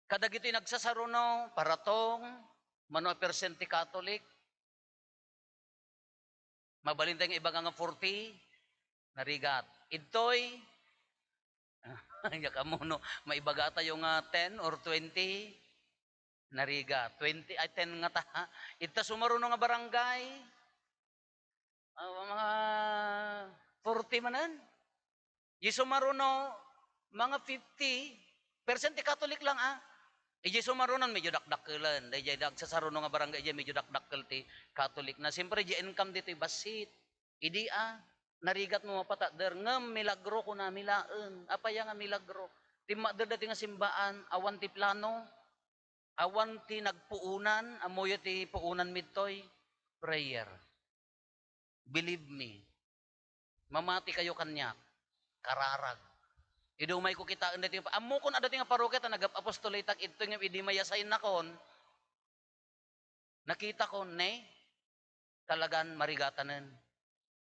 Kadag ito'y nagsasaruno, paratong, mano persenti Catholic, mabalintay nga iba nga 40, narigat. Ito'y, ka mo, no, maibaga tayo nga 10 or 20, narigat. 20, ay 10 nga ta. Ita sumaruno nga barangay, mga 40 manan. Di sumaruno, mga 50, persenti Catholic lang Iji sumarunon medyo dakdakelan. Dahil dag sa saruno nga barangay iji medyo dakdakel ti Catholic na. Siyempre di income dito basit. Idi narigat mo mapatakder ngem milagro ko na milaen. Apaya nga milagro. Ti makder dati nga simbaan awan ti plano. Awan ti nagpuunan, amoyo ti puunan midtoy prayer. Believe me. Mamati kayo kanya. Kararag. Idumay ko kita dati amo kon adati nga parokya ta nagapostolate tak ito nga idi mayasay nakon. Nakita ko ne talagan marigatanen.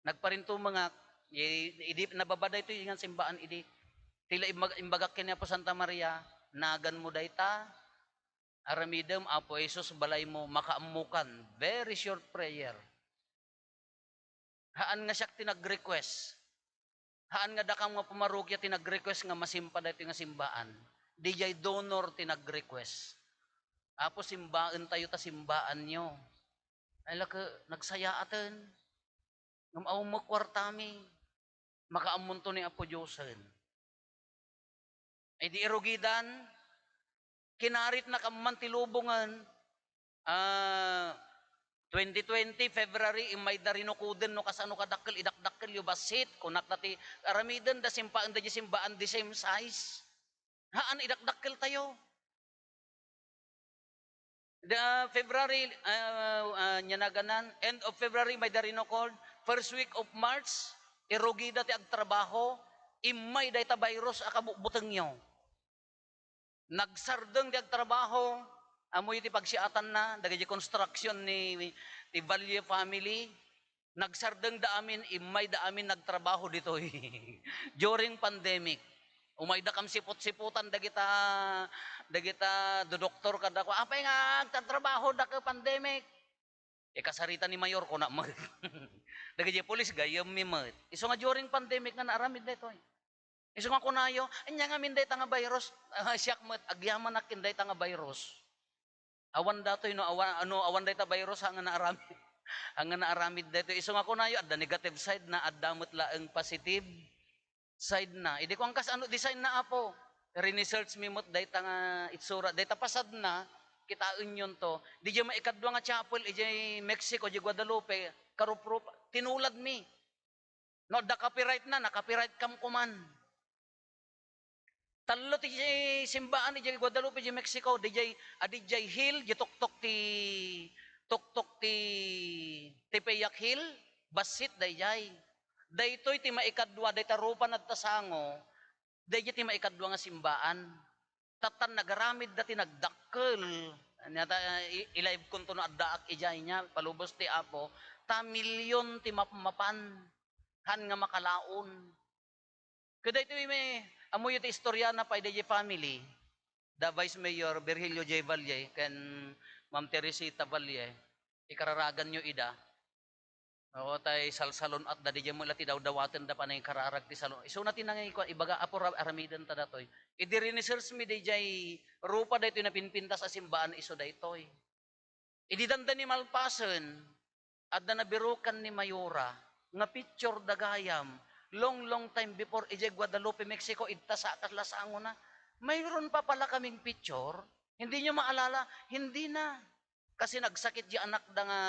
Nagparinto mga idi nababada ito yung simbaan idi. Tila imbagak kini po Santa Maria nagan mo dayta aramidem apo Jesus balay mo makaamukan. Very short prayer. Haan nga siya tinag-request. Haan nga dakam nga pumarokya tinag-request nga masimpa dito nga simbaan. Dijay donor tinag-request. Apo simbaan tayo ta simbaan nyo. Ay laka nagsaya aten. Ngamaw mo kwartami. Makaamunto ni Apo Diyosen. Ay di erugidan. Kinarit na kaman tilubungan. 2020, February, imay darino kuden no kasano kadakkel, idakdakkel yung basit, kunak dati, aramiden da simpaan da simbaan the same size. Haan, idakdakkel tayo. February, nyanaganan, end of February, may darino called, first week of March, irugida ti agtrabaho, imay day ta virus akabuteng nyo. Nagsardeng di agtrabaho, amoy iti pagsiatan na, dagay construction ni Valle family, nagsardeng da amin, imay da amin nagtrabaho dito during pandemic. Umay da kam sipot-siputan, dagita do doktor kada ko, apay nga agtatrabaho da ka pandemic. Kasarita ni Mayor ko na dagay polis gayam mi mat. Iso nga during pandemic nga naaramid dito Iso nga kunayo, anya nga min dayta nga virus, siyak mat, agyaman nakin dayta nga virus. Awan datoy no awan dayta virus hanga naaramid. Hanga naaramid dito. Iso nga kunayo adda negative side na adda met laeng positive side na. Idi ko angkas ano design na apo. Research mi mot dayta nga itsura dayta pasad na kitaen yon to. Di jay maikadwa nga chapel ijay Mexico, di Guadalupe, karuprup tinulad mi. No da copyright na, copyright kam kuman. Talo ti simbaan di Guadalupe di Mexico, di jay hill, di tuktok ti Tepeyac Hill, basit day jay. Daytoy ti maikadwa, day tarupan at tasango, day ti maikadwa nga simbaan. Tatan nagaramid dati nagdakkel. Ilive kunto no addaak ijay niya, palubos ti apo, ta milyon ti mapaman, han nga makalaon. Kada ito may amoy iti istorya na pa iti family, the Vice Mayor Virgilio J. Valle, ken Ma'am Teresita Valle, ikararagan nyo ida. O tay salsalon at dadi mo lati daw-dawaten da pa na kararag ti salon. Iso natin na nga ibaga apo aramidan ta datoy. Idi research mi dijay rupa daytoy na pinpintas sa simbaan iso daytoy. Idi danda ni malpasen adda na birukan ni Mayora nga picture dagayam long time before ije Guadalupe, Mexico, idta sa Katlasango na. Mayroon pa pala kaming picture. Hindi nyo maalala? Hindi na. Kasi nagsakit di anak da nga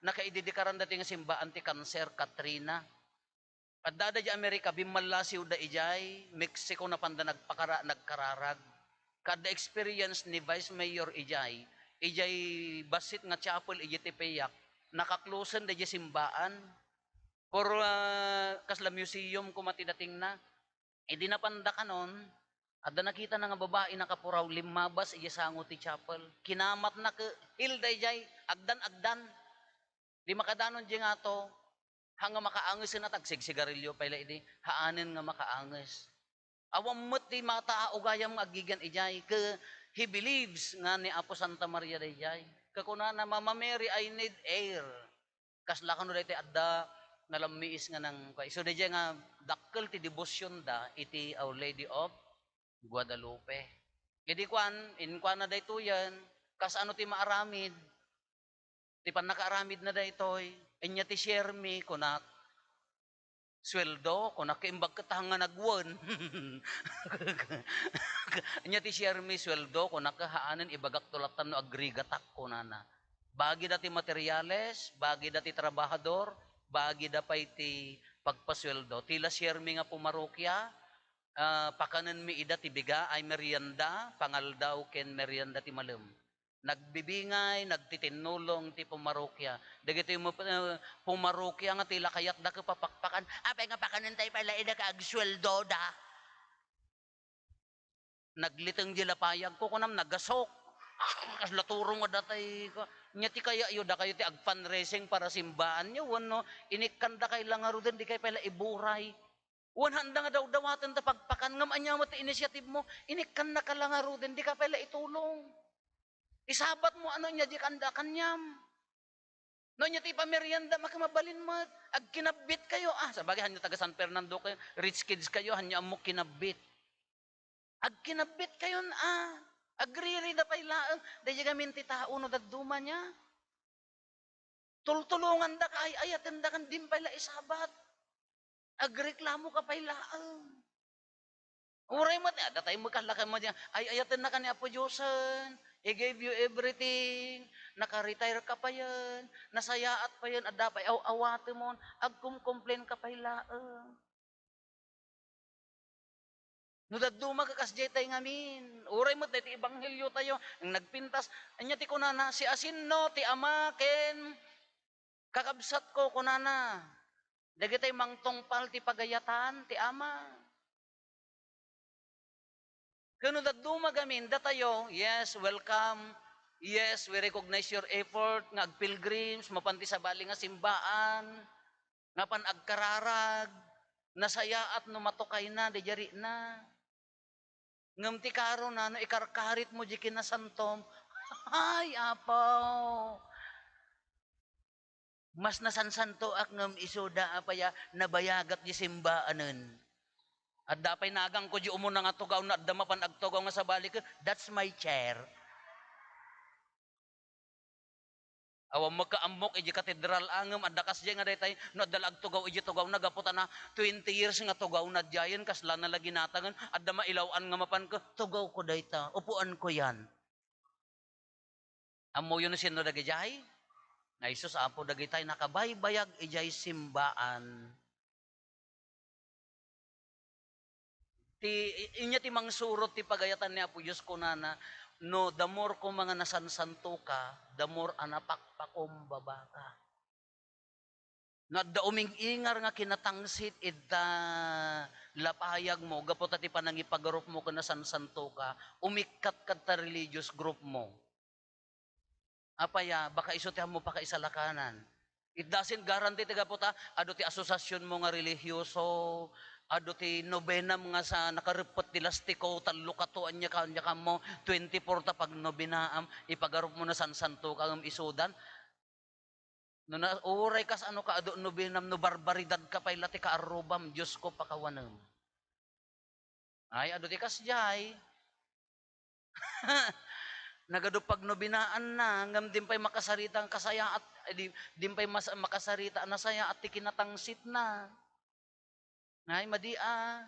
nakaididikaran dati nga simbaan ti cancer, Katrina. At dada di Amerika, bimalasiw da ijay, Mexico na panda nagkararag. Kada experience ni Vice Mayor ijay basit nga chapel, ijay Tepeyac, nakaklusen da ijay simbaan. For kasla museum ko matidating na, di napanda kanon, Adda nakita na nga babae nakapuraw limabas iya sango ti chapel. Kinamat na ke hilday jay agdan-agdan. Di makadanon di nga to. Hanga makaanges na tagsig sigarilyo pala idi. Haanin nga makaanges. Awam mo't di mata ugayam agigan ijay. Ke he believes nga ni Apo Santa Maria dayjay. Kakuna na Mama Mary, I need air. Kasla kano dayta adda nalamiis nga ng so dayjay nga dakkel ti devotion da iti Our Lady of Guadalupe. Idi kwan na dayto yan, kas ano ti maaramid, ti pan nakaaramid na daytoy, inya ti share me, kunak, sweldo, kunak kaimbag katanga nagwon. Inya ti share me, sweldo, kunak kahaanan, ibagak tulatan no agrigatak kunana. Bagi dati materyales, bagi dati trabahador, bagi dapay ti pagpasweldo. Tila share me nga pumarokya, pakanan mi ida ti biga ay merienda, pangaldaw ken merienda ti malem. Nagbibingay, nagtitinulong ti pumarokya. Dagito yung pumarokya nga tila kayat da kapapakpakan. Apay nga pakanan tayo pala ida ka agsweldo da. Nagliteng dilapayag ko kunam nagasok. Laturong nga datay ko. Nya ti kaya yu da kayo ti ag fundraising para simbaan nyo. Wano, inikanda kay langaro din, di kayo pala iburay. Handa nga daw dawatan ta pagpakan ngam anya mo ti initiative mo inikan na ka lang din di ka pala itulong. Isabat mo ano nya di kanda kanyam. No nya ti pamerienda makamabalin mo ag kinabit kayo sabagay hanyo taga San Fernando kayo rich kids kayo hanyo amo kinabit. Ag kinabit kayo agriri da pay laeng dayjay gamin ti tao no daduma nya. Tultulungan da kay ayaten da kan dim pala isabat. Agreklamo ka pa'y laang. Uray mo, datay mo kalakan mo diyan, ay ayatin na ka ni Apo Diyosan, He gave you everything, naka-retire ka pa yan, nasayaat pa yan, at dapat awate mo, agkum-complain ka pa'y laang. No daduma ka kasjay tayo ngamin, uray mo, ti ebanghelyo tayo, ang nagpintas, anya ti kunana, si asin no, ti ama, ken, kakabsat ko kunana, dagitay mangtongpal ti pagayatan ti ama. Kano daduma gamin datayo, yes, welcome. Yes, we recognize your effort nga agpilgrims, mapanti sa bali nga simbaan, nga pan agkararag, nasayaat no matukay na, di jari na. Ngam ti karo na, no ikarkarit mo di kinasantom, ay apaw. Mas nasansanto ak ngam isoda apaya nabayagat di simbaanen. At dapay nagang ko di umuna nga tugaw na damapan agtugaw nga sa balik, that's my chair. Awam magkaambok iji katedral angem at dakas di nga daytay no dalag tugaw iji tugaw na gaputa na 20 years nga tugaw na diyan kasla na lagi natangan at dama ilawan nga mapan ko tugaw ko dayta upuan ko yan. Amo yun sino dagijay? Na Isus apo dagitay nakabaybayag ijay simbaan. Inya ti mangsurot ti pagayatan ni Apo Diyos ko nana, no the more ko mga nasansanto ka, the more anapakpakom babaka. No da uming-ingar nga kinatangsit ita lapayag mo, gapot ti panangipagarup mo ka nasansanto ka, umikat ka ta religious group mo. Apaya, baka isotihan mo pa kaisalakanan. It doesn't guarantee tiga po ado ti asosasyon mo nga religyoso, ado ti nobena nga sa nakarepot ti lastiko, talo katuan niya ka mo, 24 ta pag nobinaam, ipagarup mo na sansanto kang isudan. No na uray kas ano ka ado nobinam no barbaridad ka pay lati ka arubam, Diyos ko pakawanam. Ay, ado ti kasjay. Nagadupag no binaan na, ngam din pa'y makasarita ang kasaya at din pa'y makasarita na saya at tikinatangsit na. Ngay, madia.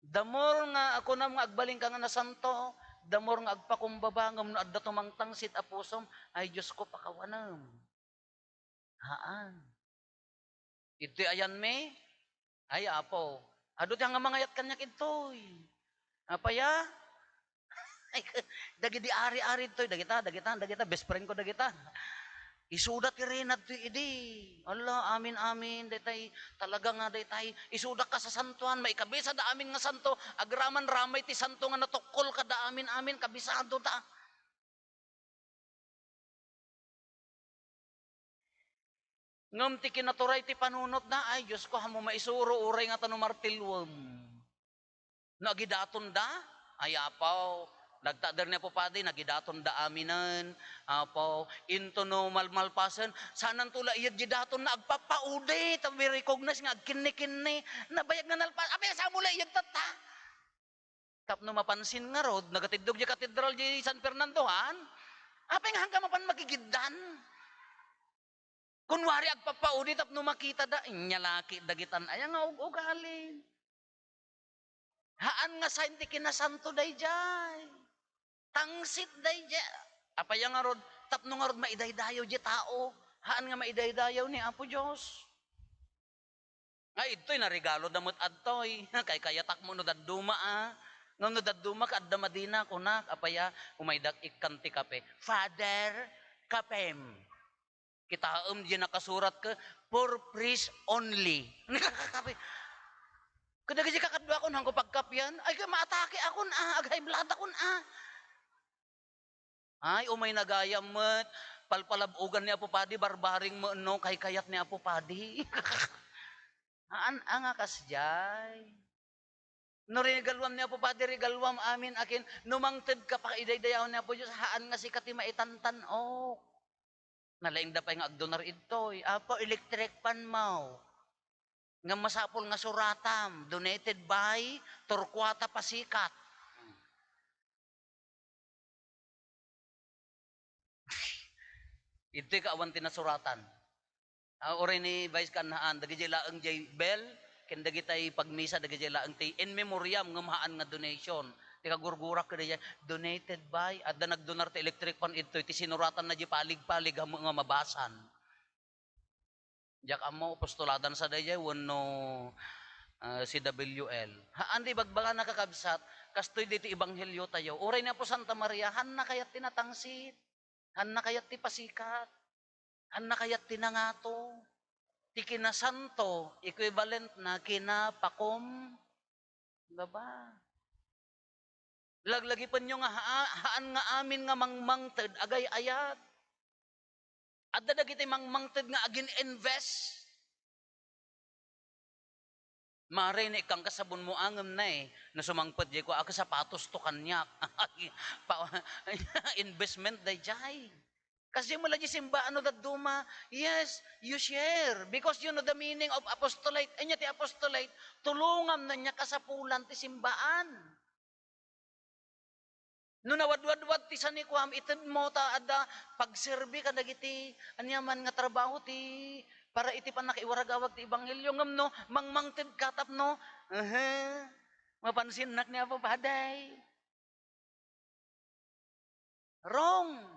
The more nga ako na mga agbaling ka nga na santo, the more nga agpakumbaba, ngam no adda tumang tangsit apusom, ay Diyos ko pakawanam. Haan. Ito ayan me, ay apo. Ado ti nga mangayat kanya kintoy. Apaya, ay, dagiti ari-ari to, dagita, best friend ko dagita. isudat rin at idi. Allah, amin amin, daytay talaga nga daytay isudak ka sa santuan, may kabisa da amin nga santo, agraman ramay ti santo nga natukol ka da amin amin kabisado ta. Ngam ti kinaturay ti panunot na, ay Diyos ko, hamo maisuro, uray nga tanong martilwam. Nagidaton da, ay apaw, nagtader niya po padi, nagidaton da aminan, apaw, into no malmalpasan, sanan tula iyag gidaton na agpapaude, tabi recognize nga, agkinni-kinni, nabayag nga nalpas, apay sa mula iyag tata. Tapno mapansin nga rod, nagatidog di katedral di San Fernando, han? Apay nga hanggang mapan magigiddan. Kunwari agpapaudi tapno makita da, inyalaki dagitan, ay nga ugalin. Haan nga sa hindi kinasanto day jay. Tangsit day jay. Apay nga rod, tapno nga rod maidaydayaw di tao. Haan nga maidaydayaw ni Apo Diyos. Nga ito'y narigalo damot adtoy. Kay kayatak mo no daduma Ngam no daduma ka adda madina kunak. Apaya, umaydak ikanti kape. Father, kapem. Kitaam di nakasurat ka, for priest only. Nakakakapi. Kadagi kakadwa ko nang pagkapyan, ay maatake ako na, agay blada ko na. Ay, umay nagayam met, palpalabugan ni Apo Padi, barbaring mo no, kay kayat ni Apo Padi. Ang akas jay. No regalwam ni Apo Padi, regalwam amin akin, numangted ka pa idaydayaw ni Apo Diyos, haan nga si kati maitantan, oh. Nalaing da pa yung agdonar itoy. Apo, electric pan mo. Nga masapol nga suratam. Donated by Torquata Pasikat. Ito'y kaawan tinasuratan. Ori ni Vice Kanhaan, dagi laang jay bell, kendagi tay pagmisa, dagi laang tay in memoriam, ngamahaan nga donation. Tika gurgurak ka diyan, donated by, at da nagdonar ta electric pan ito, iti sinuratan na di palig-palig nga mabasan. Diyak amo, postuladan sa diyan, wano CWL. Haan di bagbaga nakakabsat, kastoy dito ibanghelyo tayo. Uray na po Santa Maria, han na kayat tinatangsit, han na kayat ti pasikat, han na kayat tinangato, ti kinasanto, equivalent na kinapakom, diba? Laglagi pa nyo nga haan nga amin nga mangmangted agay ayat. At dadagiti mangmangted nga agin invest. Marin ikang kasabon mo angam na na sumangpad di ko ako sapatos to kanyak. Investment day jay. Kasi mula di simba ano daduma, yes, you share because you know the meaning of apostolate. Anya ti apostolate, tulungan na niya kasapulan ti simbaan. No nawadwadwad ti sanikwam ited mo ta adda pagserbi ka dagiti anyaman nga trabaho ti para iti pan nakiwaragawag ti ebanghelyo ngam no mangmangted katap no. Mapansin nak niya po paday. Wrong.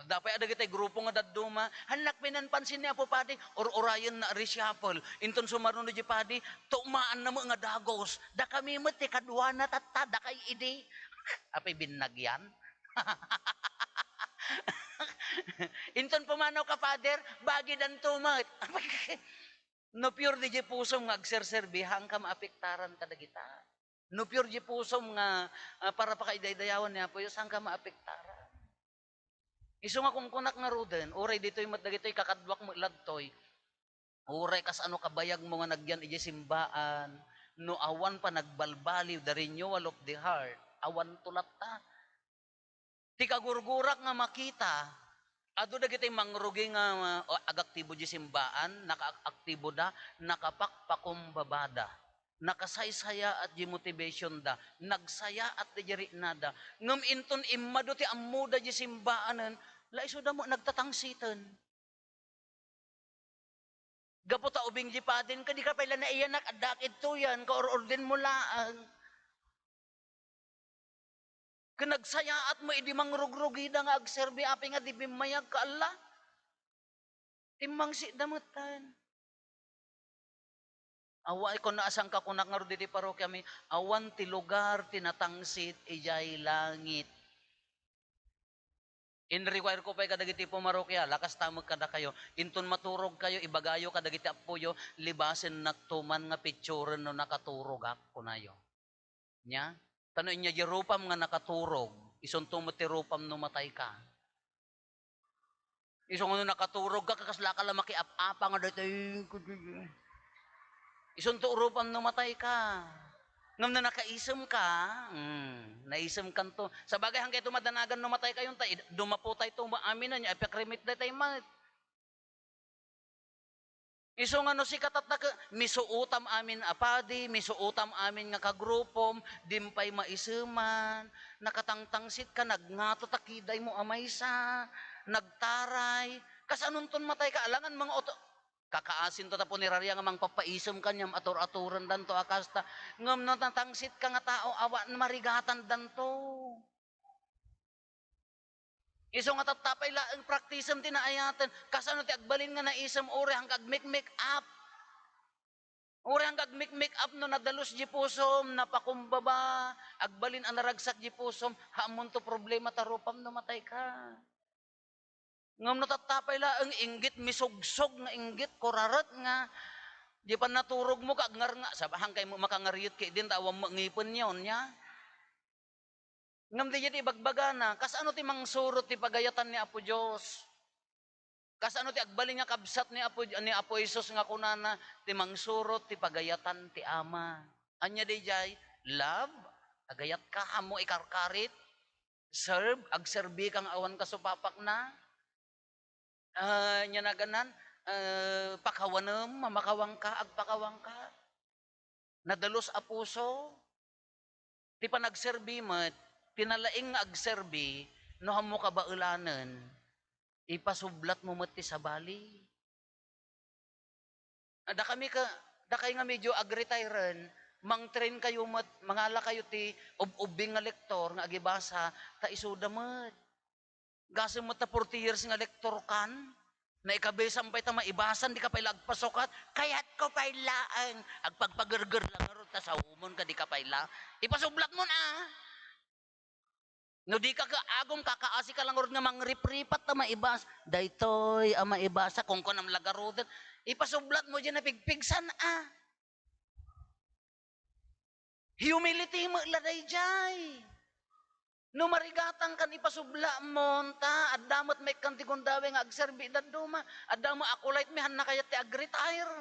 Dapat ada kita grupo nga daduma, hanak pinanpansin niya po padi, or orayon na reshuffle, inton sumaron na di padi, tumaan na mo nga dagos, da kami mo ti kadwa na tata, da kay idi. Apay binagyan? Inton pumanaw ka, Father, bagi dan tumat. No pure di puso nga agserserbihang ka maapektaran kadagita. No pure di puso nga para pa kaidaydayawan niya po, yung saan ka maapektaran. Iso nga kung kunak nga ruden, uray dito'y matdagito'y kakadwak mo iladtoy, uray kas ano kabayag mo nga nagyan iji simbaan, no awan pa nagbalbaliw, the renewal of the heart, awan tulat ta. Ti kagurgurak nga makita, ado dagito'y mangrugi nga agaktibo iji simbaan, nakaaktibo da, nakapakpakumbabada. Nakasaysaya at di motivation da, nagsaya at di jari nada. Ngam inton imado ti amuda di simbaanan, laiso da mo nagtatangsitan. Gaputa ubing di padin ka, di ka pala na iyanak, adakit to yan, ka or-orden mo laang. Kanagsaya at mo idi mangrugrogi da nga agserbi, api nga di bimayag ka Allah. Timang si damutan. Away ko na asang kakunak nga di parokya mi, awan ti lugar tinatangsit ijay langit. In-require ko pa kadagiti pumarokya, lakas tamag kada kayo. Inton maturog kayo, ibagayo kadagiti apuyo, libasin naktuman nga picturen no nakaturog ako nayo. Nya? Tanoy niya, jerupam nga nakaturog, ison tumatirupam no matay ka. Isong ano nakaturog ka, kakasla ka lang makiap-apa nga dito. Isong turupam no matay ka. Ngam na nakaisem ka, naisem kan to. Sa bagay hanggang tumadanagan numatay kayon ta, dumaputay to maamin na niya, epekrimit na tayo mat. Iso nga no si katat na misuutam amin apadi, misuutam amin nga kagrupom, dimpay maiseman, nakatangtangsit ka, nagngato takiday mo amaysa, nagtaray, kasanon ton matay ka, alangan mga kakaasin to tapo ni Raria nga mang papaisem kanyam atur-aturan dan to akasta ngam natatangsit ka nga tao awa marigatan dan to. Iso nga tatapay laeng praktisem tinaayatan kasano ti agbalin nga naisem ore hangkag make up. Ore hangkag make up no nadalos di pusom napakumbaba agbalin ang naragsak di pusom hamon to problema tarupam no matay ka. Ngam natatapay laeng inggit misugsog nga inggit kurarat nga di pa naturog mo kagngar nga sabahang kay mo makangariyot kay din tawang ngipon yon nya. Ngam di jadi bagbaga na kasano ti mangsurot ti pagayatan ni Apo Dios. Kasano ti agbalin nga kabsat ni Apo Hesus nga kunana ti mangsurot ti pagayatan ti Ama. Anya di jay love agayat ka amo ikarkarit serve agserbi kang awan ka supapak na. Nya na ganan, pakawanem, mamakawang ka, agpakawang ka. Nadalos a puso, ti panagserbi met, pinalaing nga agserbi, no hamo ka baulanan, ipasublat mo met ti sabali. Da kay nga medyo agretiren, mang-train kayo met, mangala kayo ti ubing nga lektor, nga agibasa, ta isuda met. Gasem mo ta 40 years nga lektor kan, na ikabesam pa'y ta maibasan, di ka pa'y lagpasokat, kaya't ko pa'y laang, agpagpagurgur lang aro, ta sa umon ka, di ka pa'y la, ipasublat mo na. No di ka agom kakaasi ka lang aro nga mangripripat ta maibas, daytoy ang maibasa, kung kunam lagarudan, ipasublat mo dyan na pigpigsan Humility mo laday jay. No marigatan kan ipasubla mo ta adamot may kantigundawe nga agserbi daduma adamo akulait mihan na kayat ti agretire.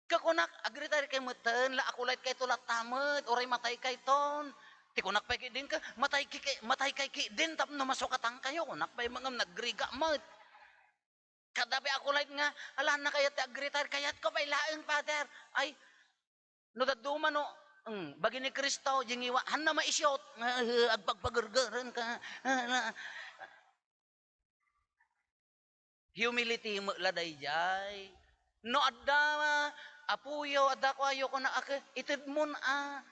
Kakunak agretire kay meten la akulait kay tulat tamet oray matay kay ton. Ti kunak pay din ka matay kay din tapno masukatan kayo kunak pay mga nagriga met. Kadabi akulait nga ala na kayat ti agretire kayat ko pay laeng father ay no daduma no bagi ni Kristo, jingiwa, na maisyot, agpagpagurguran ka. Humility mo laday jay. No adda, apuyo, adda ko ayo ko na itid mo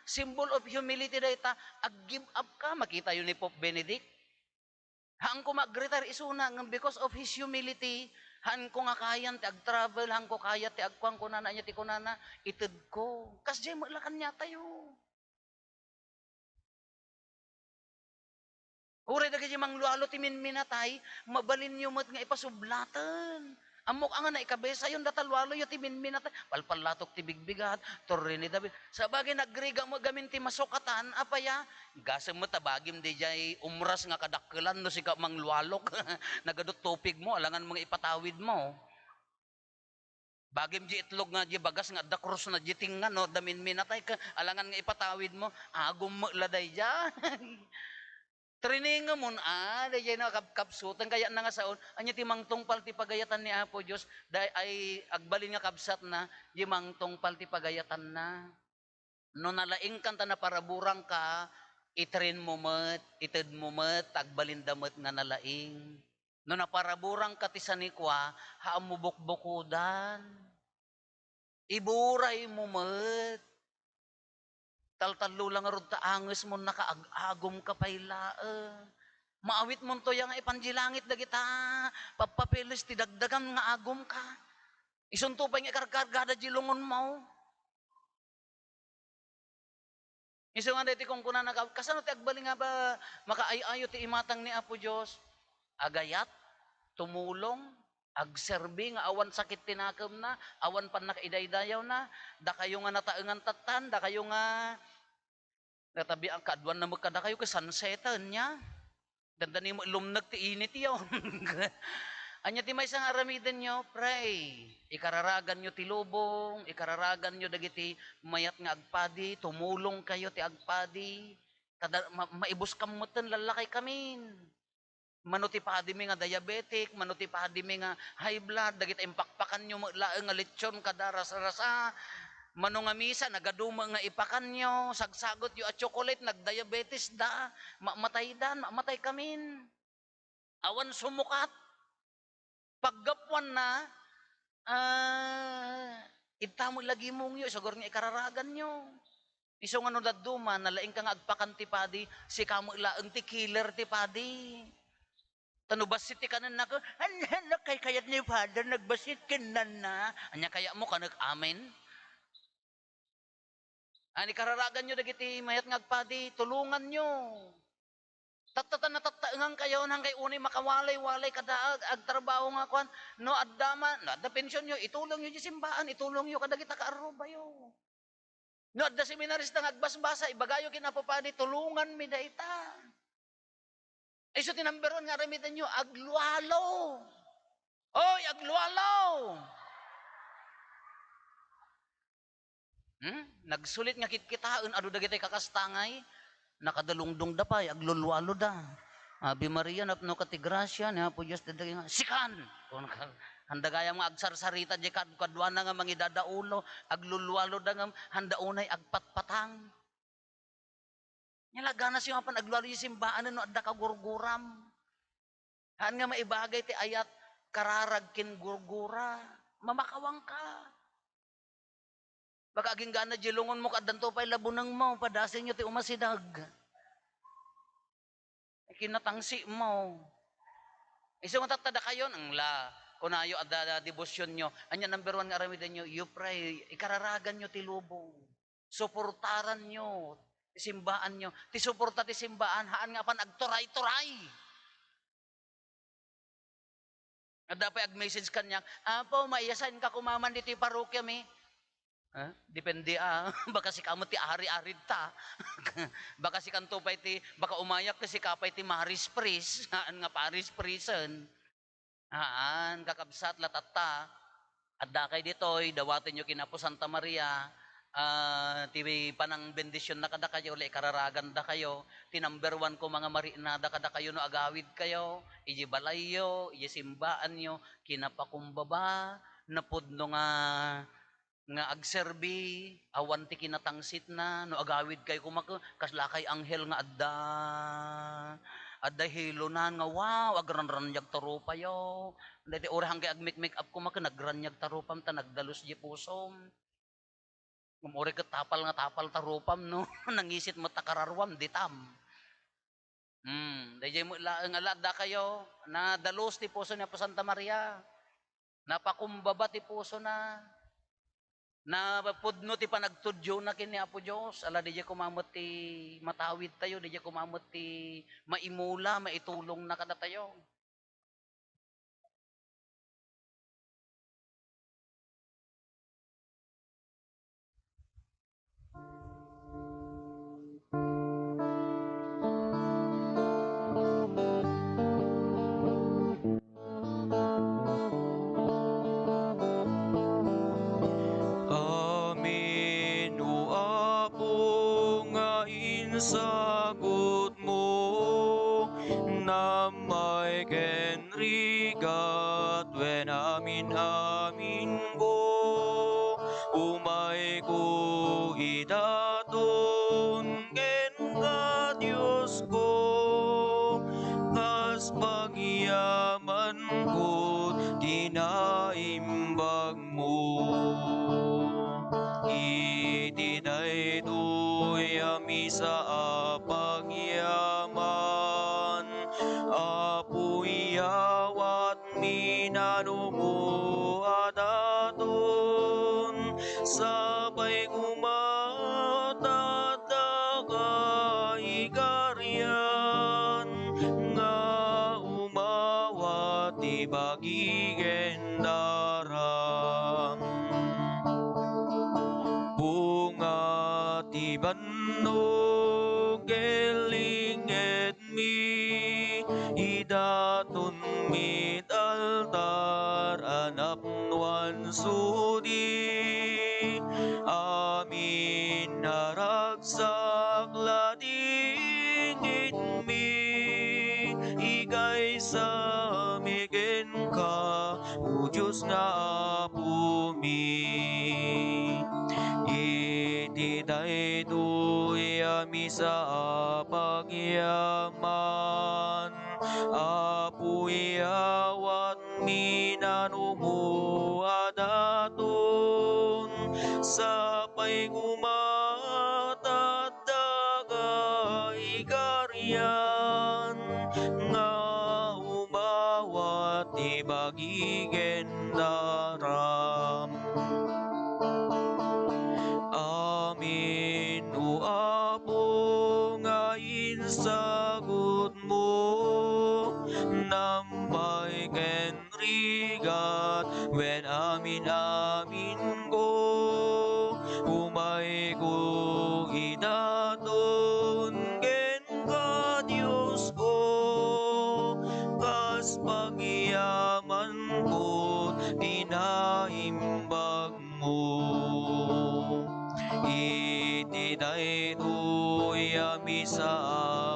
symbol of humility day ta, ag-give up ka, makita yun ni Pope Benedict. Hang ko mag-retire isuna, because of his humility, han ko nga kayan ti ag-travel, han ko kaya ti agkwang kunana niya ti kunana, ited ko. Kasi mo lakan niya tayo. Ure dagi di manglualo ti minminatay, mabalin niyo mat nga ipasublatan. Amok ang na ikabesa yun datalwalo yung ti minminatay. Palpalatok ti bigbigat, torrini dabi. Sa bagay nagriga mo gamin ti masukatan, apaya, gasa mo tabagim di jay umras nga kadakkelan no si ka manglualok. Nagadot tupig mo, alangan mga ipatawid mo. Bagim di itlog nga di bagas nga dakros na di tingan no, damin minatay ka, alangan nga ipatawid mo, agum mo laday dyan. Trininga mo dahil na kapsutan, kaya na nga saon, anya timang tungpal ti pagayatan ni Apo Diyos, dahil ay agbalin nga kapsat na, timang tungpal ti pagayatan na. No nalaing kanta na paraburang ka, itrin mo met, ited mo met, agbalin damet nga nalaing. No naparaburang ka ti sanikwa, haam mo bukbukudan. Iburay mo met. Taltalo lang arod ta anges mo nakaagom ka payla. Maawit mo to yang ipanjilangit dagita. Papapilis ti dagdagan nga agom ka. Isunto pa nga karkargada jilungon mo. Iso nga dati kung kuna kasano ti agbali nga ba makaayo ti imatang ni Apo Dios? Agayat, tumulong, agserbi nga awan sakit tinakam na, awan pan nakaidaydayaw na, da kayo nga nataengan tatan, da kayo nga natabi ang kadwan na magkada kayo ka sunsetan niya. Dandani mo lumnag ti init yun. Anya ti may isang aramidan nyo, pray. Ikararagan nyo ti lubong, ikararagan nyo dagiti mayat nga agpadi, tumulong kayo ti agpadi, maibus kamutan lalakay kamin. Mano ti padi mi nga diabetic, mano ti padi mi nga high blood, dagiti impakpakan nyo laeng nga lechon kada rasa-rasa, mano nga misa, nagaduma nga ipakan nyo, sagsagot yo at chocolate, nagdiabetes da, mamatay kamin. Awan sumukat. Paggapuan na, itamo lagi mong yun, sagor nga ikararagan nyo. Iso nga no daduma, nalaing ka nga agpakan ti padi, si kamo laeng ti killer ti padi. Tanubasit ti kanan na ko, kay kayat ni Father, nagbasit kinan na. Anya kaya mo ka nag-amen? Ani kararagan nyo dagiti mayat nga agpadi, tulungan nyo. Tatatan na tataengan kayo hanggang unay makawalay-walay kada agtrabaho nga kwan. No adda pensyon nyo, itulong nyo di simbahan, itulong nyo kada kita kaaruba yo. No adda seminarista nga agbasbasa, ibagayo kinapapadi, tulungan mi dayta. Ay so tinamberon nga ramitan nyo, aglualo. Oy, aglualo. Nagsulit nga kitkitaan, ado dagiti kakastangay, nakadalungdong da pa, aglulwalo da. Abi Maria, napno ka ti grasya, ni Apo Diyos, dadagi nga, sikan! Handagaya mga agsarsarita, di kadwa na nga mangidadaulo, aglulwalo da nga, handaunay agpatpatang. Nilagana siya nga pan, aglulwalo yung simbaan, no, adda ka gurguram. Haan nga maibagay ti ayat, kararag kin gurgura, mamakawang ka. Baka aging gana jilungon mo kadanto pa'y labunang mo, padasin nyo ti umasidag. Kinatangsi mo. Iso nga tatada kayo, ang la, kunayo adda debosyon nyo, anya number 1 nga aramidan nyo, you pray, ikararagan nyo ti lubong. Suportaran nyo, ti simbaan nyo, ti suporta ti simbaan, haan nga pan agturay-turay. Adda pa ag-message kanya, Apo, maiyasan ka kumaman dito yung parokya mi. Depende baka si kamot ti ari-arid ta. Baka si kanto pa iti, baka umayak kasi kapay ti Maris Pris, haan nga Paris Prison. Haan, kakabsat latata. Adda kay ditoy, dawatin nyo kinapo Santa Maria, ti panang bendisyon na kada kayo, li kararagan da kayo, ti number 1 ko mga marinada kada kayo no agawid kayo, iji balayo, iji simbaan nyo, kinapakumbaba, napudno nga agserbi, awan ti kinatangsit na, no agawid kay kumaka, kaslakay anghel nga adda hilonan nga wow, agranranyag tarupa yo. Dati orahang kay agmik-make up kumaka, nagranyag tarupam ta, nagdalos di pusom. Umuri ka tapal tarupam, no? Nangisit mo takararwam, ditam. Dahil mo alada kayo, na dalos ti puso niya po Santa Maria. Napakumbaba ti puso na. Na pudno ti panagtudyo na kini Apo Diyos, ala di kumamot ti matawid tayo, di kumamot ti maimula, maitulong na kada tayo. Amin, o Apo, nga insagot mo, na may kenrigat, when amin ko, umay ko idaton, ken nga Diyos ko, kas pagyaman ko, tinaimbag mo. Iti daytoy misa apagyaman, apoy awat minanungo adaton, sabay kumatadakan anapnuan sudi amin naragsak ladingin mi ikay sa migen ka o Diyos nga pumi iti daytoy ami sa pagyaman apuy awat minanumo adaton sapay gumatadaga ikaryan nga umawat ibagigen daram amin o Apo ngayon sagot mo nambay ken rigat when amin ko umay ko idaton ken ka Diyos ko kas pagyaman ko pinaimbag mo iti daytoy ami sa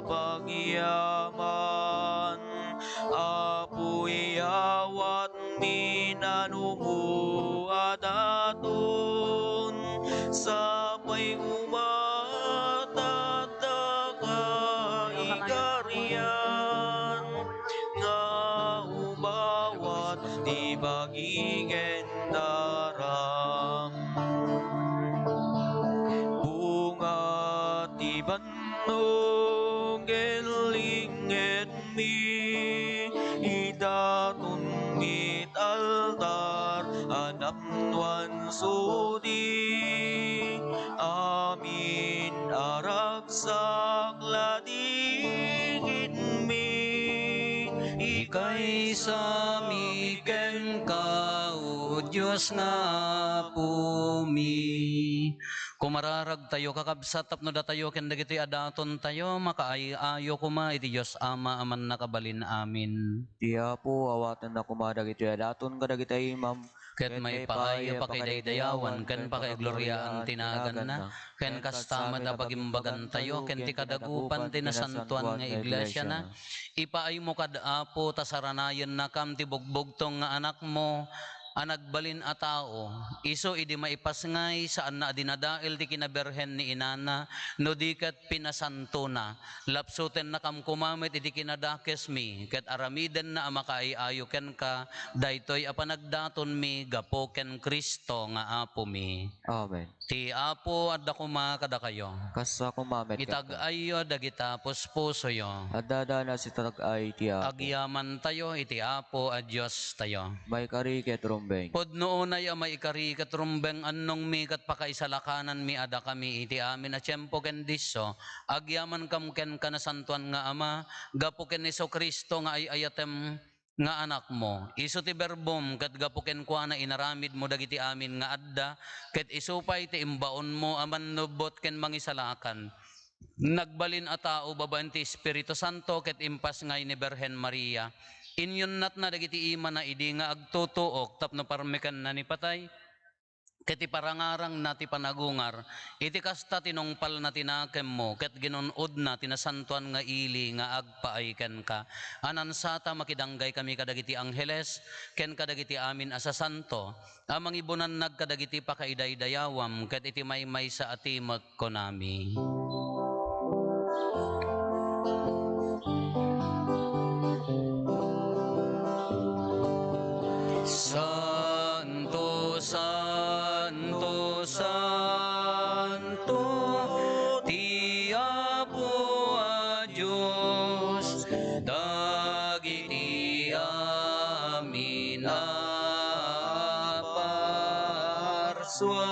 pagyaman apuy awat minanumo adaton sapay umatadaka ikaryan nga umawat di bagigen daram bunga ti bannog elinget mi idaton mit altar anapnuan sudi amin aragsak ladingit mi Ikay sa miken ka, o Diyos nga pumi. Kumararag tayo kakabsat tapno da tayo ken dagiti adaton tayo makaayo kuma iti Dios Ama aman nakabalin amin. Di Apo awatan na kumadag ito daton kadag iti imam Ket may paayo pakidaydayawan ken pakigloryaan tinagan na ken kastamad a pagimbagan tayo ken ti kadagupan ti nasantuan nga iglesia na ipaay mo kad Apo tasaranayen na kam ti bugbugtong nga anak mo anagbalin a tao iso idi maipasngay saan na dinadael ti kinaberhen ni inana no di ket pinasanto na lapsuten na kam kumamit iti kinadakes mi ket aramiden na amakaayo ken ka daytoy a panagdaton mi gapo ken Kristo nga Apo mi. Amen. Ti Apo adda kuma kada kayo. Kasa kumamet ka. Itag-ayo dagita puspuso yo. At dadana si tatag-ay ti Apo. Agyaman tayo iti Apo a Dios tayo. May kari ket rumbeng. Podno unay may ikari kat rumbeng annong mi kat pakaisalakanan mi ada kami iti amin a tiyempo ken disso agyaman kam ken kanasantuan nga Ama gapo ken Hesus Kristo nga ay ayatem nga anak mo iso ti berbom ket gapo ken kuana inaramid mo dagiti amin nga adda ket isupay ti imbaon mo aman nubot ken mangisalakan nagbalin a tao babaen ti Espiritu Santo ket impas ngay ni Berhen Maria inyon nat na dagiti ima na idi nga agtutuok tapno parmekan na ni patay ket iparangarang na ti panagungar iti kasta tinungpal na tinakem mo ket ginunod na tinasantuan nga ili nga agpaayken ka anansata makidanggay kami kadagiti angheles ken kadagiti amin asa santo amang ibunan nagkadagiti pakaidaydayawam ket iti maymay sa atimek konami. Santo, Santo, Santo, ti Apo a Diyos, dagiti amin a parswa.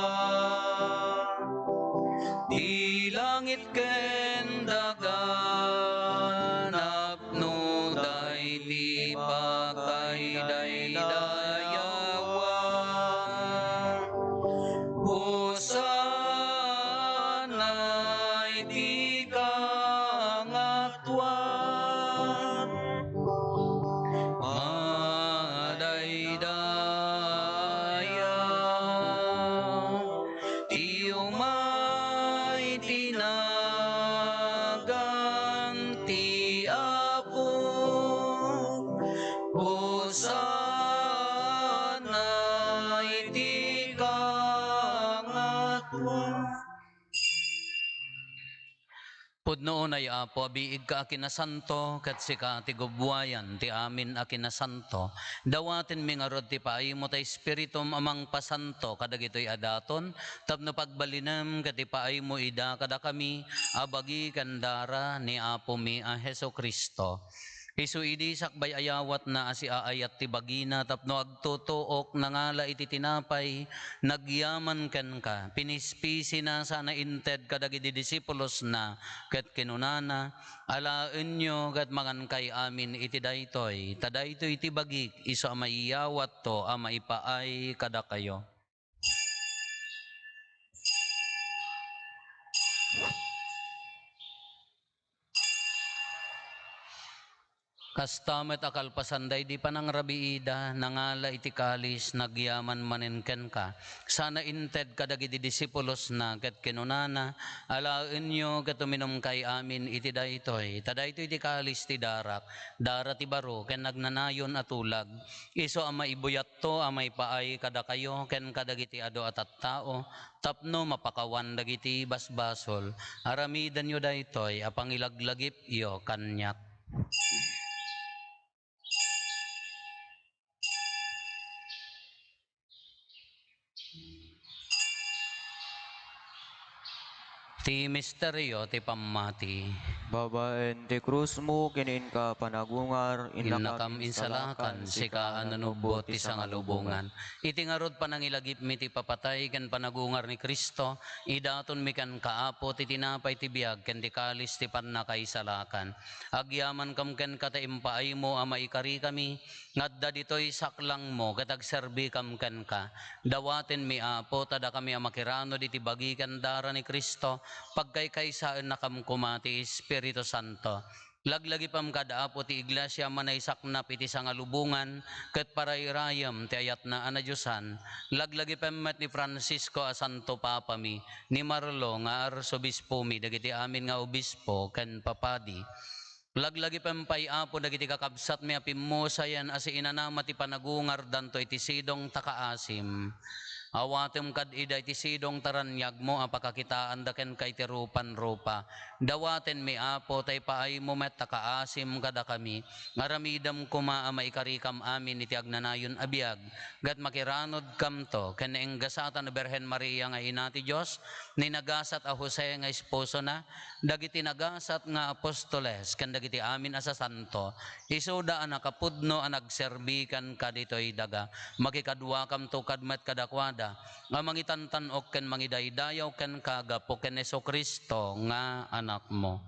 Di langit ken dagan napno dayti pakaidaydayawang Hosana iti kangatuan madayday Pudnoon ay apo, abiig ka akinasanto, kat sika ti gubwayan, ti amin akinasanto. Dawatin mi nga rod ti paaymo ta espiritum amang pasanto, kadagitoy adaton, tapno pagbalinam kat ti paaymo ida kada kami, abagi kandara ni apo mi a Heso Kristo. Isu idi sakbay ayawat na asi aayat ti bagina tapno agtutuok nangala iti tinapay nagyaman ken ka pinispisi na sana inted kadagiti disipulos na ket kinunana alaen nyo ket mangan kay amin iti daytoy tadaytoy iti bagik isu a maiyawat to a maipaay kada kayo. Kastamet akal pasanday di panang rabiida, nangala iti kalis, nagyaman maninken ka. Sana inted kadagiti disipulos na, ket kinunana, alaen nyo ket uminom kay amin iti daytoy. Tadaytoy iti kalis ti darak, dara ti baro, ken nagnanayon atulag. Iso ang maibuyat to, ang maipaay kada kayo, ken kadagiti ado at tao, tapno mapakawan dagiti basbasol. Aramidan nyo daytoy, apang ilaglagip iyo kanyak. Ti misteryo ti pammati. Babaen ti krus mo, kinin ka panagungar, Innakam insalakan, sika ananubot ti sangalubungan. Iti ngarod panangilagip mi ti papatay, ken panagungar ni Kristo, idaton mi kan kaapo ti tinapay ti biag, ken ti kalis ti pannakaisalakan. Agyaman kam ken kata impaay mo, ama ikari kami, ngadda ditoy saklang mo, katagserbi kam ken ka. Dawaten mi apo, tada kami amakirano diti bagi ken dara ni Kristo, pagkaykaysaan na kam kumati Espiritu Santo. Laglagi pam kada apo ti iglesia manaysak na piti sangalubungan ket parayrayam ti ayat na anadyosan. Laglagi pam met ni Francisco a Santo Papa mi, ni Marlo nga arsobispo mi, dagiti amin nga obispo ken papadi. Laglagi pempay apo dagiti kakabsat mi apimmosayan asi inanama ti panagungar danto iti sidong takaasim. Awatem kad ida iti sidong taranyag mo apakakitaan daken kay ti rupan-rupa. Dawaten mi apo tay paay mo met takaasim kada kami. Ngaramidam kuma maikarikam amin iti agnanayon abiyag. Gat makiranod kam to ken enggasatan na Berhen Maria nga ina ti Dios ni nagasat a Jose nga esposo na dagiti nagasat nga apostoles ken dagiti amin asa santo. Isuda a nakapudno a nagserbikan kaditoy daga. Makikadwa kam to kadmet kadakwada nga mangitantanok ken mangidaydayaw ken kagapo ken Heso Kristo nga anak mo.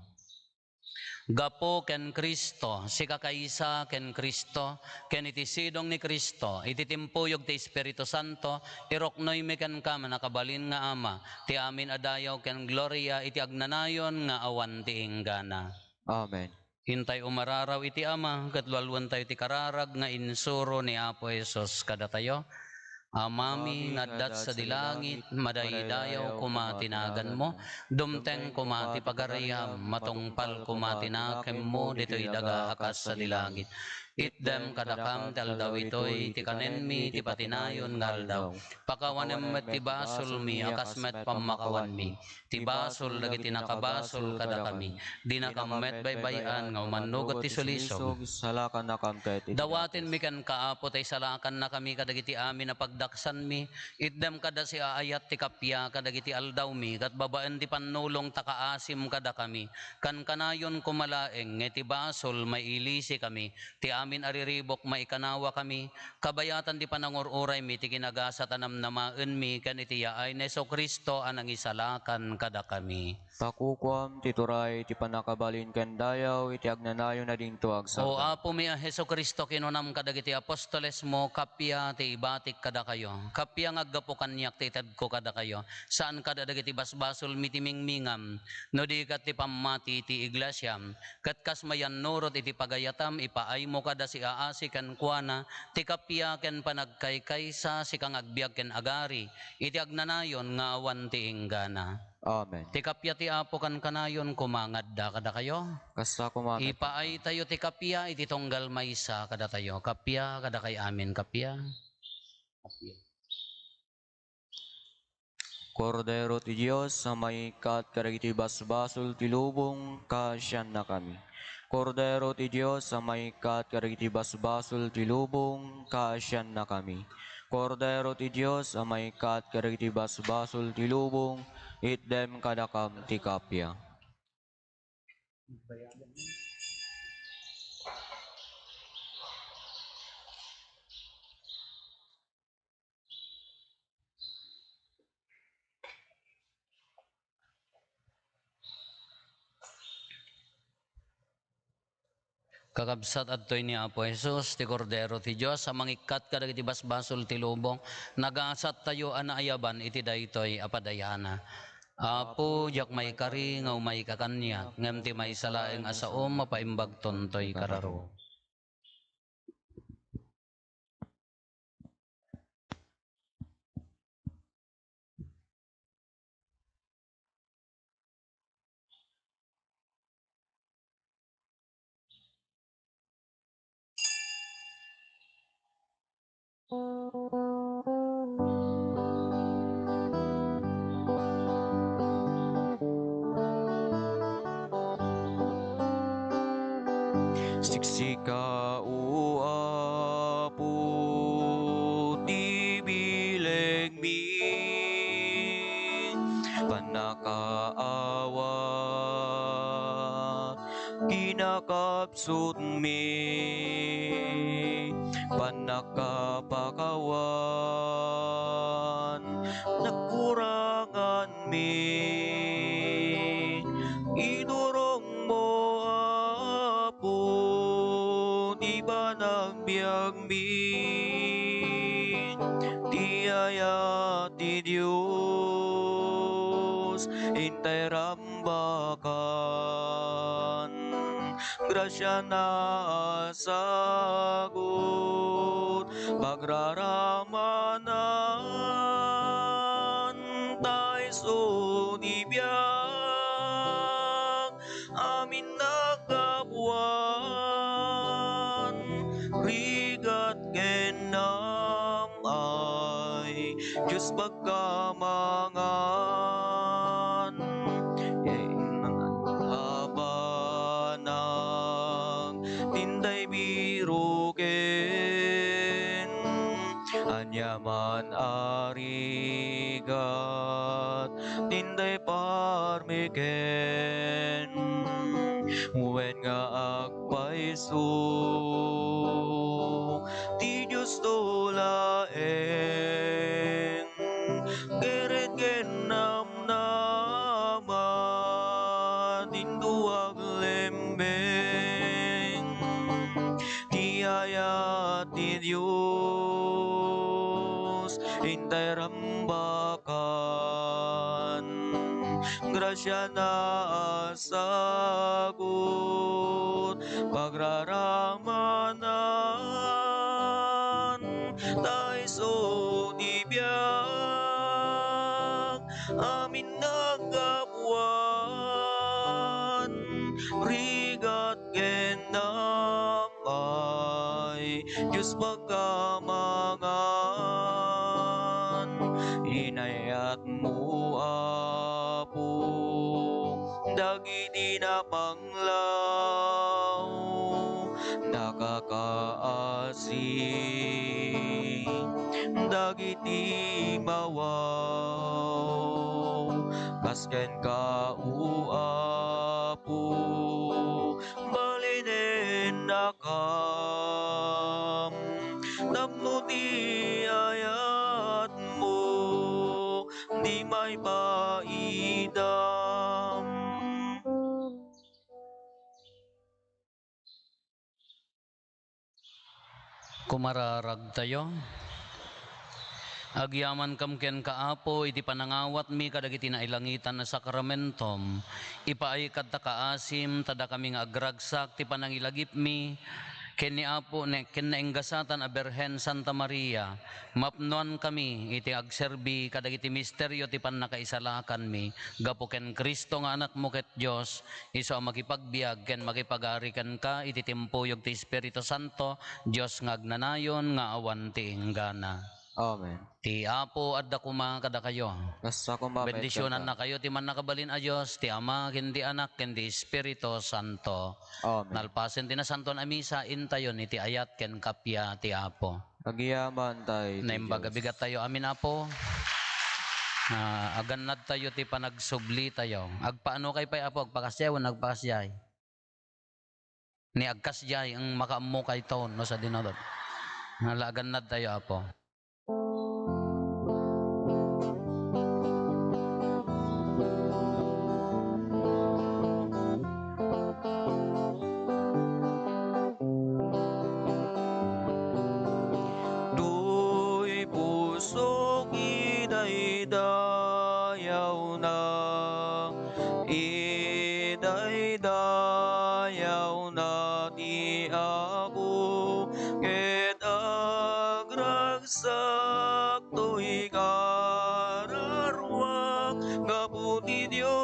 Gapo ken Kristo, sikakaysa ken Kristo, ken iti sidong ni Kristo, iti timpuyog ti Espiritu Santo, iroknoy mi ken ka manakabalin nga ama, ti amin adayaw ken gloria iti agnanayon nga awan ti inggana. Amen. Hintay umararaw iti ama, katlualwan tayo ti kararag nga insuro ni Apo Jesus kada tayo. Amami ngaddat sa dilangit, madaydayaw kumatinagan mo, dumteng kumati pagariyam, matungpal kumatinakem mo, dito'y daga akas sa dilangit. Itdem kadakam taldaw ito'y, ti kanen mi, ti patinayon ngaldaw. Pakawanem met ti basol mi, akas met pamakawan mi. Ti basol dagiti nakabasol kada kami. Di nakammet baybayan, nga umanugot ti sulisog. Salakan na kam ket iti Dawatin mi kan kaapo tay salakan na kami kadagiti amin na pagdaksan mi. Itdem kada si aayat ti kapya kadagiti aldaw mi. Kat babaan ti panulong takaasim kada kami. Kan kanayon kumalaeng ngeti basol mailisi kami. Ti amin ariribok maikanawa kami. Kabayatan ti panangururay mi ti kinagasa tanam namaen mi kan iti yaay ni Heso Kristo anang isalakan kada kami. Pakukuam tituray ti panakabalin ken dayaw iti agnanayon na dinto O agsarda. Apo mi a Heso Kristo kinunam kadagiti apostoles mo kapya ti ibatik kada kayo. Kapya nga aggapo kanyak ti ited ko kada kayo. Saan kada dagiti basbasol mitimingmingam. No di kat ti pammati ti iglesia. Kat kasmayan nurot iti pagayatam ipaay mo kada si aasi ken kuana. Ti kapya ken panagkaykaysa si kang agbiag ken agari. Iti agnanayon nga awan ti inggana. Amen. Ti kapya ti Apo kan kanayon kumangadda kada kayo. Kasta kumapit. Ipaay tayo ti kapya, iti tonggal maysa kada tayo. Kapya, kada kay amin kapya. Kapya. Kordero ti Diyos, sa maikat karagiti basbasol ti lubong, kasyan na kami. Kordero ti Diyos, sa maikat karagiti basbasol ti lubong, kasyan na kami. Kordero ti Diyos, sa maikat karagiti basbasol ti lubong, itdem kadakam ti kapya. Kakabsat adtoy ni Apo Jesus, ti Kordero ti Diyos, sa mangikat kadagiti basbasol ti lubong, nagasat tayo anaayaban iti daytoy apadayana. Apo, jak may kari, ngaw may kakanya, ngem ti may salaeng asaom, mapaimbag tontoy kararo. Siksika o Apo, ti bileg mi, panakaawa, kinakapsut mi, panakapakawan, nakurangan mi, idurong mo Apo, di ba nagbiag mi, ti aya ti Diyos, intay rambakan, grasya na sagot, pagraramanan, tayo sunibiyag, amin nagabuan, rigat kenam ay Diyos pagkamangan, abanang tinday biruken, anyaman arigat, tinday parmeken, wen nga agpaiso, ti Diyos tulaeng, keret genamnama, tinduag lembeng, ti aya ti Diyos, intay rambakan, grasya na sagot, pagraramanan, tayo sunibiyag, amin nagabuan, rigat genamay, Diyos pagkamangan, inayat mo Apo, dagiti na panglaw, nakakaasi, dagiti mawaw, kasken ka o Apo, balinen nakam, tapno ti ayat mo, di may paidam. Kumararag tayo. Agyaman kam ken kaapo, iti panangawat mi kadagiti nailangitan na sakramentom, ipaay kadta kaasim, tada kaming agragsak, ti panangilagip mi, ken ni Apo, ken nainggasatan a Berhen Santa Maria, mapnuan kami, iti agserbi, kadagiti misteryo, ti pannakaisalakan mi, gapo ken Kristo nga anak mo ket Diyos, iso ang makipagbiag, ken makipagarikan ka, iti timpuyog ti Espiritu Santo, Diyos nga agnanayon, nga awan ti inggana. Amen. Ti Apo at dakuma kada kayo. Basta kumamit Bendisyonan na kayo, ti man nakabalin a Diyos, ti Ama, hindi Anak, hindi Espiritu Santo. Amen. Nalpasen ti na Santon Amisa, intayon, iti ayat ken kapya ti Apo. Agiyaman tayo, ti Naimbaga Diyos. bigat tayo, amin Apo. Aganad tayo, ti panagsubli tayo. Agpaano kay pay Apo, agpakasyawan, agpakasyay. Ni agkasyay, ang makaamu kay taon, no sa dinodot. Nalaganad tayo Apo. Du'y pusok idaydayaw na, idaydayaw na ti Apo, ket agragsak to'y kararwak, ngapu ti Diyos